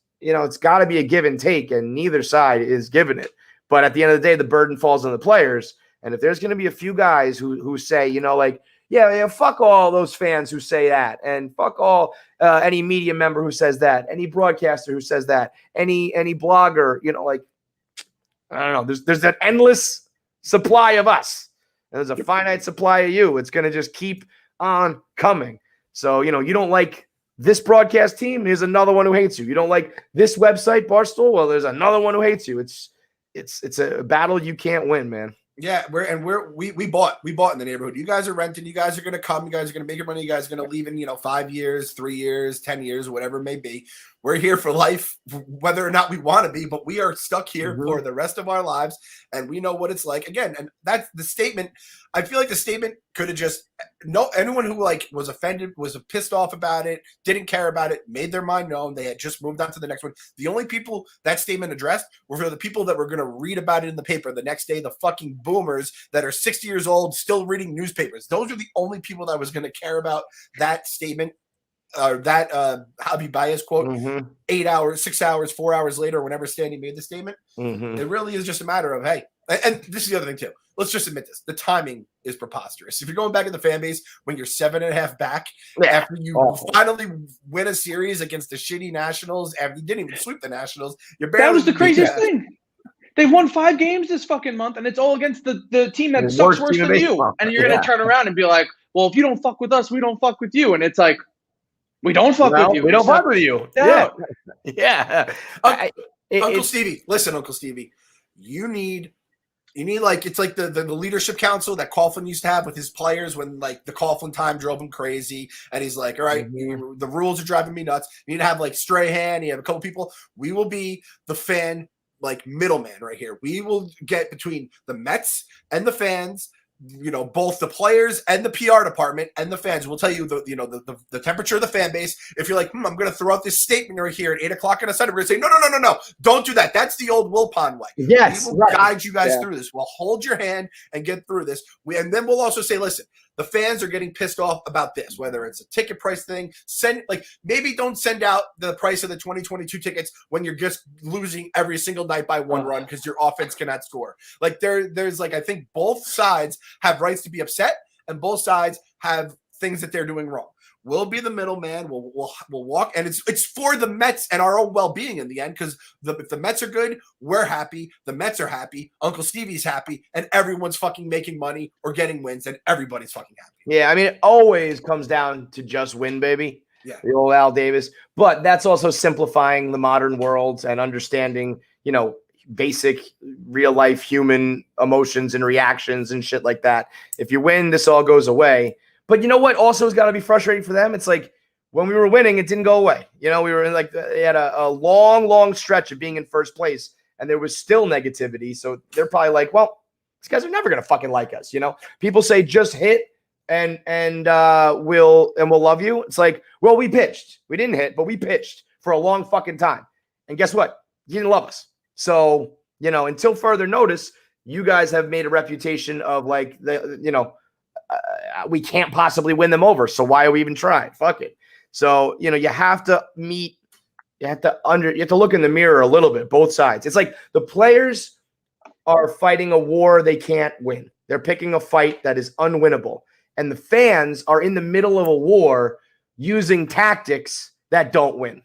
got to be a give and take, and neither side is giving it. But at the end of the day, the burden falls on the players. And if there's going to be a few guys who say, yeah, fuck all those fans who say that, and fuck all any media member who says that, any broadcaster who says that, any blogger, I don't know. There's that endless supply of us. And there's a finite supply of you. It's going to just keep on coming. So, you don't like this broadcast team, here's another one who hates you. You don't like this website, Barstool, well, there's another one who hates you. It's a battle you can't win, man. Yeah, we bought in the neighborhood. You guys are renting. You guys are going to come. You guys are going to make your money. You guys are going to leave in 5 years, 3 years, 10 years, whatever it may be. We're here for life, whether or not we want to be, but we are stuck here for the rest of our lives, and we know what it's like. Again, and that's the statement. I feel like the statement could have just anyone who was offended, was pissed off about it, didn't care about it, made their mind known. They had just moved on to the next one. The only people that statement addressed were for the people that were going to read about it in the paper the next day, the fucking boomers that are 60 years old still reading newspapers. Those are the only people that was going to care about that statement. That Javier Baez quote 8 hours, 6 hours, 4 hours later, whenever Stanley made the statement. It really is just a matter of, hey, and this is the other thing too. Let's just admit this. The timing is preposterous. If you're going back in the fan base when you're 7.5 back after you finally win a series against the shitty Nationals, after you didn't even sweep the Nationals, that was the craziest thing. They won 5 games this fucking month, and it's all against the team that sucks worse than you. And you're going to turn around and be like, well, if you don't fuck with us, we don't fuck with you. And it's like, we don't fuck with you. We don't fuck with you. Yeah. Uncle Stevie, listen, Uncle Stevie, you need You need it's like the leadership council that Coughlin used to have with his players when like the Coughlin time drove him crazy, and he's like, all right, the rules are driving me nuts. You need to have Strahan, you have a couple people. We will be the fan middleman right here. We will get between the Mets and the fans, both the players and the PR department and the fans. We'll tell you the temperature of the fan base. If you're like, I'm going to throw out this statement right here at 8:00 on a Sunday, we're going to say, no, don't do that. That's the old Wilpon way. Yes, we will guide you guys through this. We'll hold your hand and get through this. And then we'll also say, listen, the fans are getting pissed off about this, whether it's a ticket price thing. Maybe don't send out the price of the 2022 tickets when you're just losing every single night by one run because your offense cannot score. There's I think both sides have rights to be upset, and both sides have things that they're doing wrong. We'll be the middleman. We'll walk, and it's for the Mets and our own well-being in the end. Because if the Mets are good, we're happy. The Mets are happy. Uncle Stevie's happy, and everyone's fucking making money or getting wins, and everybody's fucking happy. Yeah, I mean, it always comes down to just win, baby. Yeah, the old Al Davis. But that's also simplifying the modern world and understanding, basic real life human emotions and reactions and shit like that. If you win, this all goes away. But you know what also has got to be frustrating for them? It's like when we were winning, it didn't go away. We were in they had a long stretch of being in first place, and there was still negativity. So they're probably like, well, these guys are never going to fucking like us. People say just hit and we'll love you. It's like, well, we pitched. We didn't hit, but we pitched for a long fucking time. And guess what? You didn't love us. So, until further notice, you guys have made a reputation of we can't possibly win them over. So why are we even trying? Fuck it. So, you have to look in the mirror a little bit, both sides. It's like the players are fighting a war they can't win. They're picking a fight that is unwinnable. And the fans are in the middle of a war using tactics that don't win.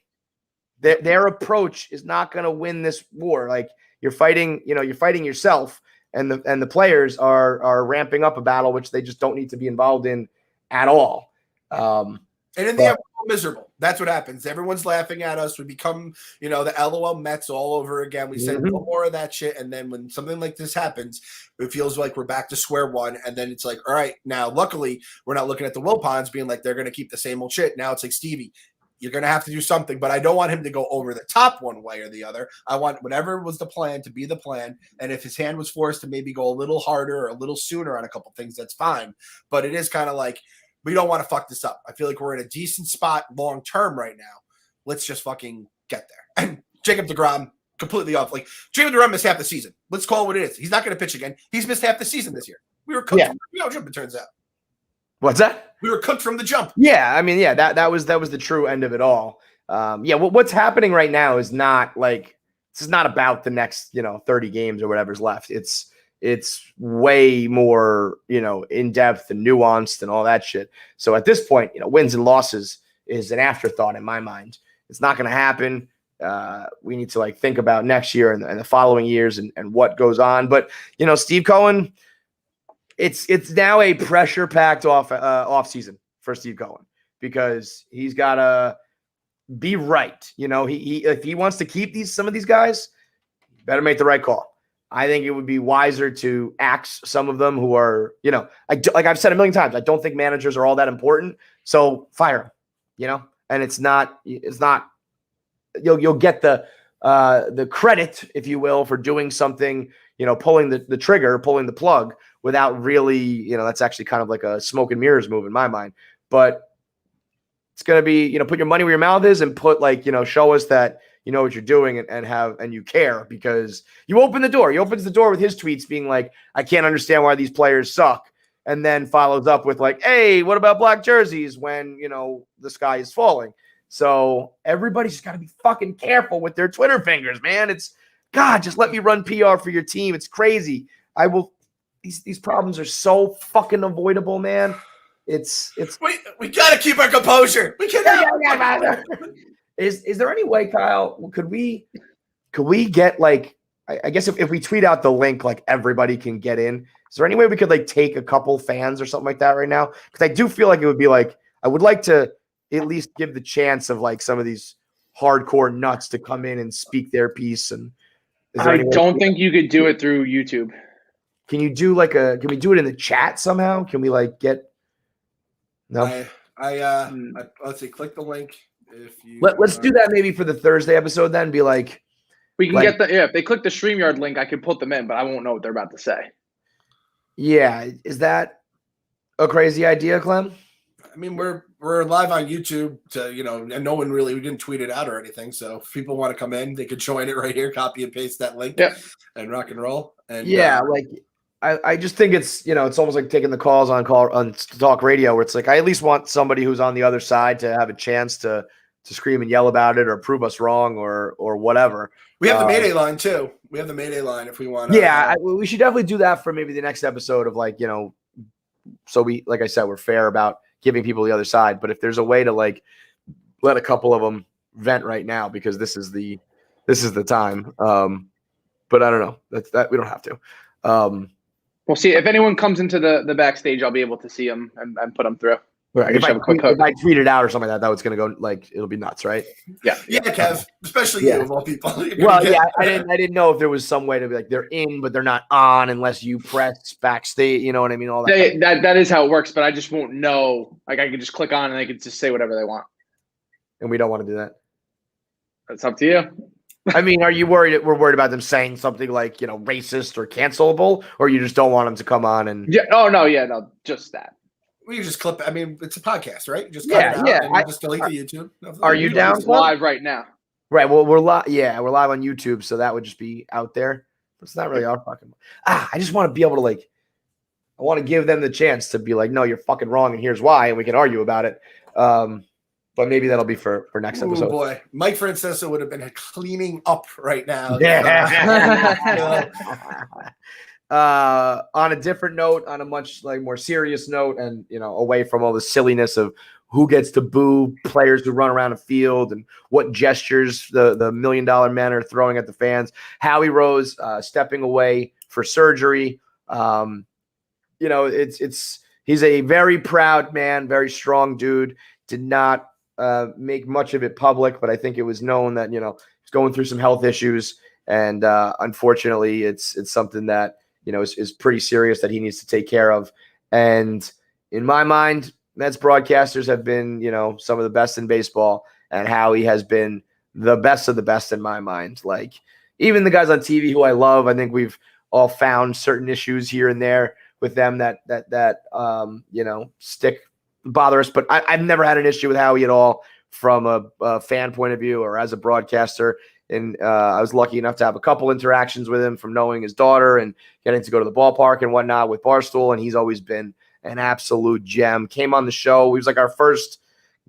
Their approach is not going to win this war. You're fighting yourself. And the players are ramping up a battle which they just don't need to be involved in at all. And in the end, we're miserable. That's what happens. Everyone's laughing at us. We become, the LOL Mets all over again. We said no more of that shit. And then when something like this happens, it feels like we're back to square one. And then it's like, all right, now luckily we're not looking at the Wilpons being like they're going to keep the same old shit. Now it's like, Stevie, you're going to have to do something, but I don't want him to go over the top one way or the other. I want whatever was the plan to be the plan. And if his hand was forced to maybe go a little harder or a little sooner on a couple things, that's fine. But it is kind of like, we don't want to fuck this up. I feel like we're in a decent spot long-term right now. Let's just fucking get there. And Jacob deGrom, completely off. Jacob deGrom missed half the season. Let's call it what it is. He's not going to pitch again. He's missed half the season this year. We were cooked from the jump, it turns out. What's that? We were cooked from the jump. Yeah, I mean, that was the true end of it all. What's happening right now is not this is not about the next 30 games or whatever's left. It's way more in depth and nuanced and all that shit. So at this point, wins and losses is an afterthought in my mind. It's not going to happen. We need to think about next year and the following years and what goes on. But Steve Cohen. It's now a pressure-packed off season for Steve Cohen because he's got to be right. He if he wants to keep some of these guys, better make the right call. I think it would be wiser to axe some of them who are, like I've said a million times, I don't think managers are all that important. So fire them, and it's not you'll get the credit, if you will, for doing something, pulling the trigger, pulling the plug without really, that's actually kind of like a smoke and mirrors move in my mind. But it's going to be, put your money where your mouth is and put show us that you know what you're doing and you care because you open the door. He opens the door with his tweets being like, I can't understand why these players suck. And then follows up with hey, what about black jerseys when, the sky is falling? So everybody's just got to be fucking careful with their Twitter fingers, man. It's God, just let me run PR for your team. It's crazy. I will. These problems are so fucking avoidable, man. It's. We gotta keep our composure. We can't. Is there any way, Kyle? Could we get I guess if we tweet out the link, everybody can get in. Is there any way we could take a couple fans or something like that right now? Because I do feel like it would be I would like to at least give the chance of some of these hardcore nuts to come in and speak their piece. And I don't think you could do it through YouTube. Can you do can we do it in the chat somehow? Can we get no? Let's see, click the link if you Let's do that maybe for the Thursday episode then. Be like, we can get if they click the StreamYard link, I can put them in, but I won't know what they're about to say. Yeah, is that a crazy idea, Clem? I mean, we're live on YouTube and no one we didn't tweet it out or anything. So if people want to come in, they could join it right here, copy and paste that link, and rock and roll. And I just think it's it's almost like taking the calls on talk radio, where it's like I at least want somebody who's on the other side to have a chance to scream and yell about it or prove us wrong or whatever. We have the Mayday line too. We have the Mayday line if we want to. Yeah, we should definitely do that for maybe the next episode of so we, like I said, we're fair about giving people the other side. But if there's a way to let a couple of them vent right now, because this is the time. But I don't know that we don't have to. We'll see if anyone comes into the backstage. I'll be able to see them and put them through. Right. If I tweet it out or something like that, it's going to go it'll be nuts, right? Yeah, Kev, especially you of all people. Well, yeah, I didn't know if there was some way to be they're in, but they're not on unless you press backstage. You know what I mean? All that. That is how it works, but I just won't know. I could just click on and they could just say whatever they want. And we don't want to do that. That's up to you. I mean, are you worried? We're worried about them saying something racist or cancelable, or you just don't want them to come on and? Yeah. Oh no. Yeah. No. Just that. We just clip. I mean, it's a podcast, right? You just cut it out and just delete the YouTube. Are you down? Live right now. Right. Well, we're live. Yeah, we're live on YouTube, so that would just be out there. It's not really our fucking. I just want to be able to I want to give them the chance to be no, you're fucking wrong, and here's why, and we can argue about it. But maybe that'll be for next episode. Oh boy, Mike Francesa would have been cleaning up right now. Yeah. On a different note, on a much more serious note, and away from all the silliness of who gets to boo players who run around a field and what gestures the $1 million men are throwing at the fans. Howie Rose stepping away for surgery. He's a very proud man, very strong dude. Did not make much of it public, but I think it was known that he's going through some health issues, and unfortunately, it's something that is pretty serious that he needs to take care of. And in my mind, Mets broadcasters have been, some of the best in baseball, and Howie has been the best of the best in my mind. Even the guys on TV who I love, I think we've all found certain issues here and there with them that bother us. But I've never had an issue with Howie at all from a fan point of view or as a broadcaster. And I was lucky enough to have a couple interactions with him, from knowing his daughter and getting to go to the ballpark and whatnot with Barstool. And he's always been an absolute gem. Came on the show. He was our first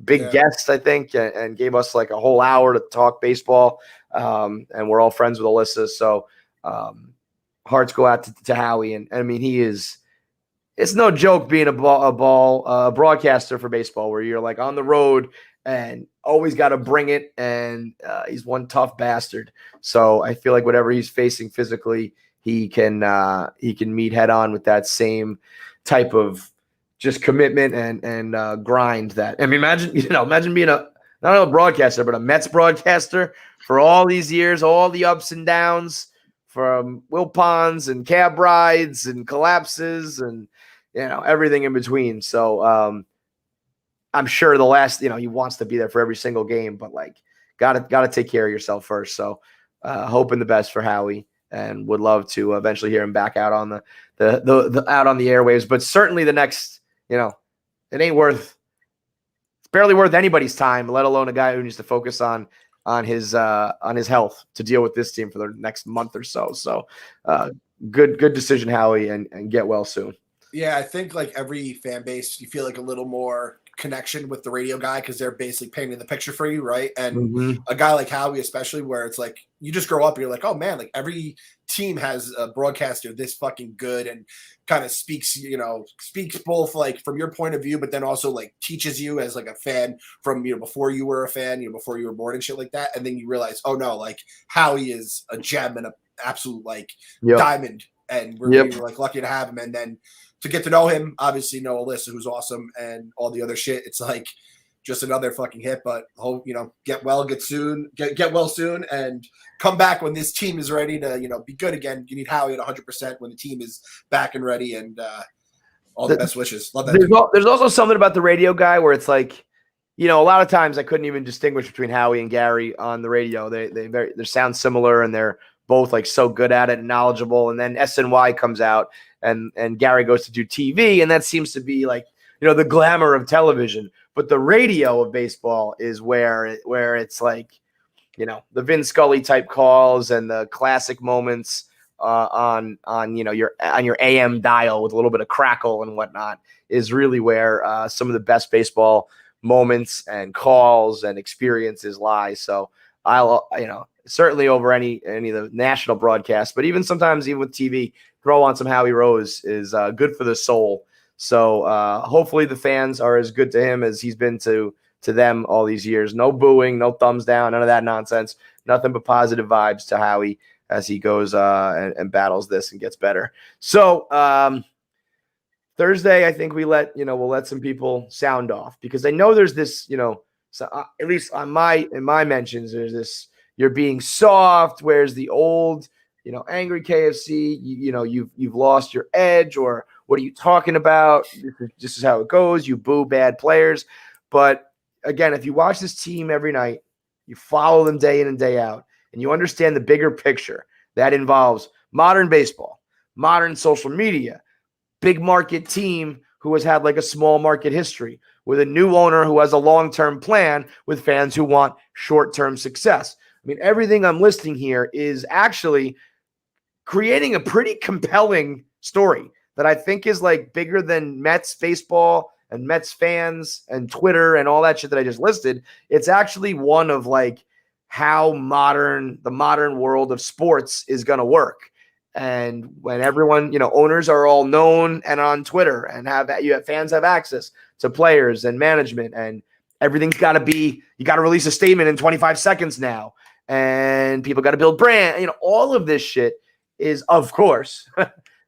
big guest, I think, and gave us a whole hour to talk baseball. And we're all friends with Alyssa. So hearts go out to Howie. And I mean, it's no joke being a broadcaster for baseball, where you're on the road and always got to bring it. And he's one tough bastard. So I feel whatever he's facing physically, he can meet head on with that same type of just commitment and grind. That, I mean, imagine being not only a broadcaster, but a Mets broadcaster for all these years, all the ups and downs, from Wilpons and cab rides and collapses and everything in between. So I'm sure the last, he wants to be there for every single game, but gotta take care of yourself first. So hoping the best for Howie, and would love to eventually hear him back out on the out on the airwaves. But certainly the next, it's barely worth anybody's time, let alone a guy who needs to focus on his health to deal with this team for the next month or so. So good decision, Howie, and get well soon. Yeah, I think every fan base, you feel a little more connection with the radio guy, because they're basically painting the picture for you, right? And a guy like Howie, especially, where it's you just grow up and you're oh man, every team has a broadcaster this fucking good, and kind of speaks both from your point of view, but then also teaches you as a fan from before you were a fan, before you were born and shit like that. And then you realize, oh no, Howie is a gem and an absolute diamond, and we're lucky to have him. And then to get to know him, obviously know Alyssa, who's awesome, and all the other shit. It's just another fucking hit. But hope get well soon, and come back when this team is ready to be good again. You need Howie at 100% when the team is back and ready, and all the best wishes. Love that. There's also something about the radio guy where it's like, a lot of times I couldn't even distinguish between Howie and Gary on the radio. They sound similar, and they're both like so good at it and knowledgeable. And then SNY comes out, and Gary goes to do TV, and that seems to be like the glamour of television. But the radio of baseball is where it's like the Vin Scully type calls and the classic moments on your AM dial with a little bit of crackle and whatnot is really where some of the best baseball moments and calls and experiences lie. So I'll certainly over any of the national broadcasts, but even sometimes with TV, throw on some Howie Rose is good for the soul. So hopefully the fans are as good to him as he's been to them all these years. No booing, no thumbs down, none of that nonsense. Nothing but positive vibes to Howie as he goes and battles this and gets better. So Thursday, I think we'll let some people sound off, because I know there's this, so at least in my mentions, there's this, you're being soft. Where's the old, angry KFC? You've lost your edge, or what are you talking about? This is how it goes. You boo bad players. But again, if you watch this team every night, you follow them day in and day out, and you understand the bigger picture that involves modern baseball, modern social media, big market team who has had like a small market history, with a new owner who has a long-term plan with fans who want short-term success. I mean, everything I'm listing here is actually creating a pretty compelling story that I think is like bigger than Mets baseball and Mets fans and Twitter and all that shit that I just listed. It's actually one of like how the modern world of sports is going to work. And when everyone, owners are all known and on Twitter, and fans have access to players and management, and everything's got to be, you got to release a statement in 25 seconds now, and people got to build brand. All of this shit is, of course,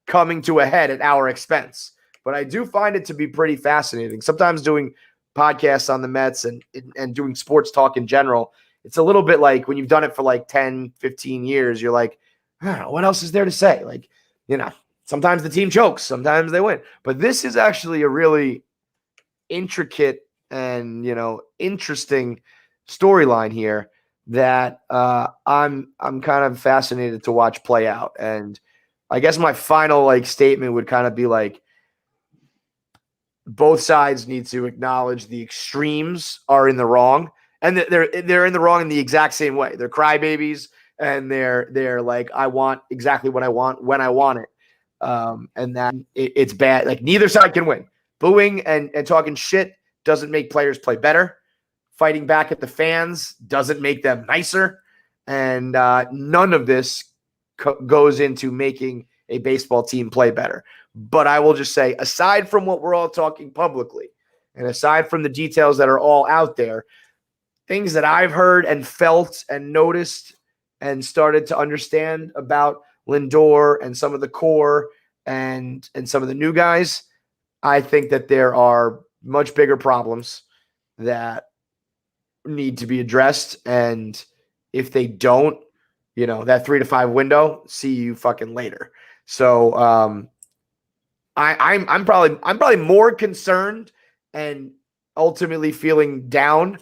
coming to a head at our expense. But I do find it to be pretty fascinating. Sometimes doing podcasts on the Mets and doing sports talk in general, it's a little bit like when you've done it for like 10, 15 years, you're like, I don't know, what else is there to say? Like, sometimes the team chokes, sometimes they win. But this is actually a really intricate and, interesting storyline here that I'm kind of fascinated to watch play out. And I guess my final statement would kind of be like, both sides need to acknowledge the extremes are in the wrong, and they're in the wrong in the exact same way. They're crybabies. And they're like, I want exactly what I want when I want it. And that it's bad. Like, neither side can win. Booing and talking shit doesn't make players play better. Fighting back at the fans doesn't make them nicer. And none of this goes into making a baseball team play better. But I will just say, aside from what we're all talking publicly, and aside from the details that are all out there, things that I've heard and felt and noticed and started to understand about Lindor and some of the core and some of the new guys, I think that there are much bigger problems that need to be addressed. And if they don't, that 3 to 5 window, see you fucking later. So I'm probably more concerned and ultimately feeling down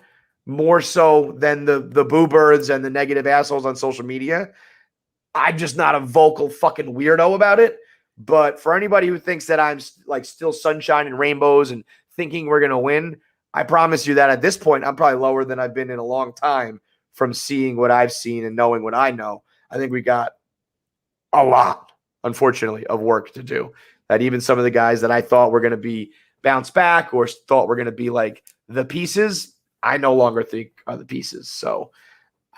more so than the boo birds and the negative assholes on social media. I'm just not a vocal fucking weirdo about it. But for anybody who thinks that I'm like still sunshine and rainbows and thinking we're going to win, I promise you that at this point, I'm probably lower than I've been in a long time from seeing what I've seen and knowing what I know. I think we got a lot, unfortunately, of work to do. That even some of the guys that I thought were going to be bounce back or thought were going to be like the pieces, I no longer think are the pieces. So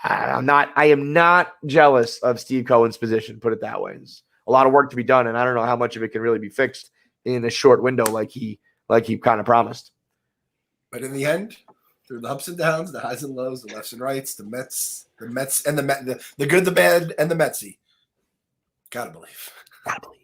I am not jealous of Steve Cohen's position, put it that way. There's a lot of work to be done, and I don't know how much of it can really be fixed in a short window like he kind of promised. But in the end, through the ups and downs, the highs and lows, the lefts and rights, the Mets and the good, the bad, and the Metsy. Gotta believe. Gotta believe.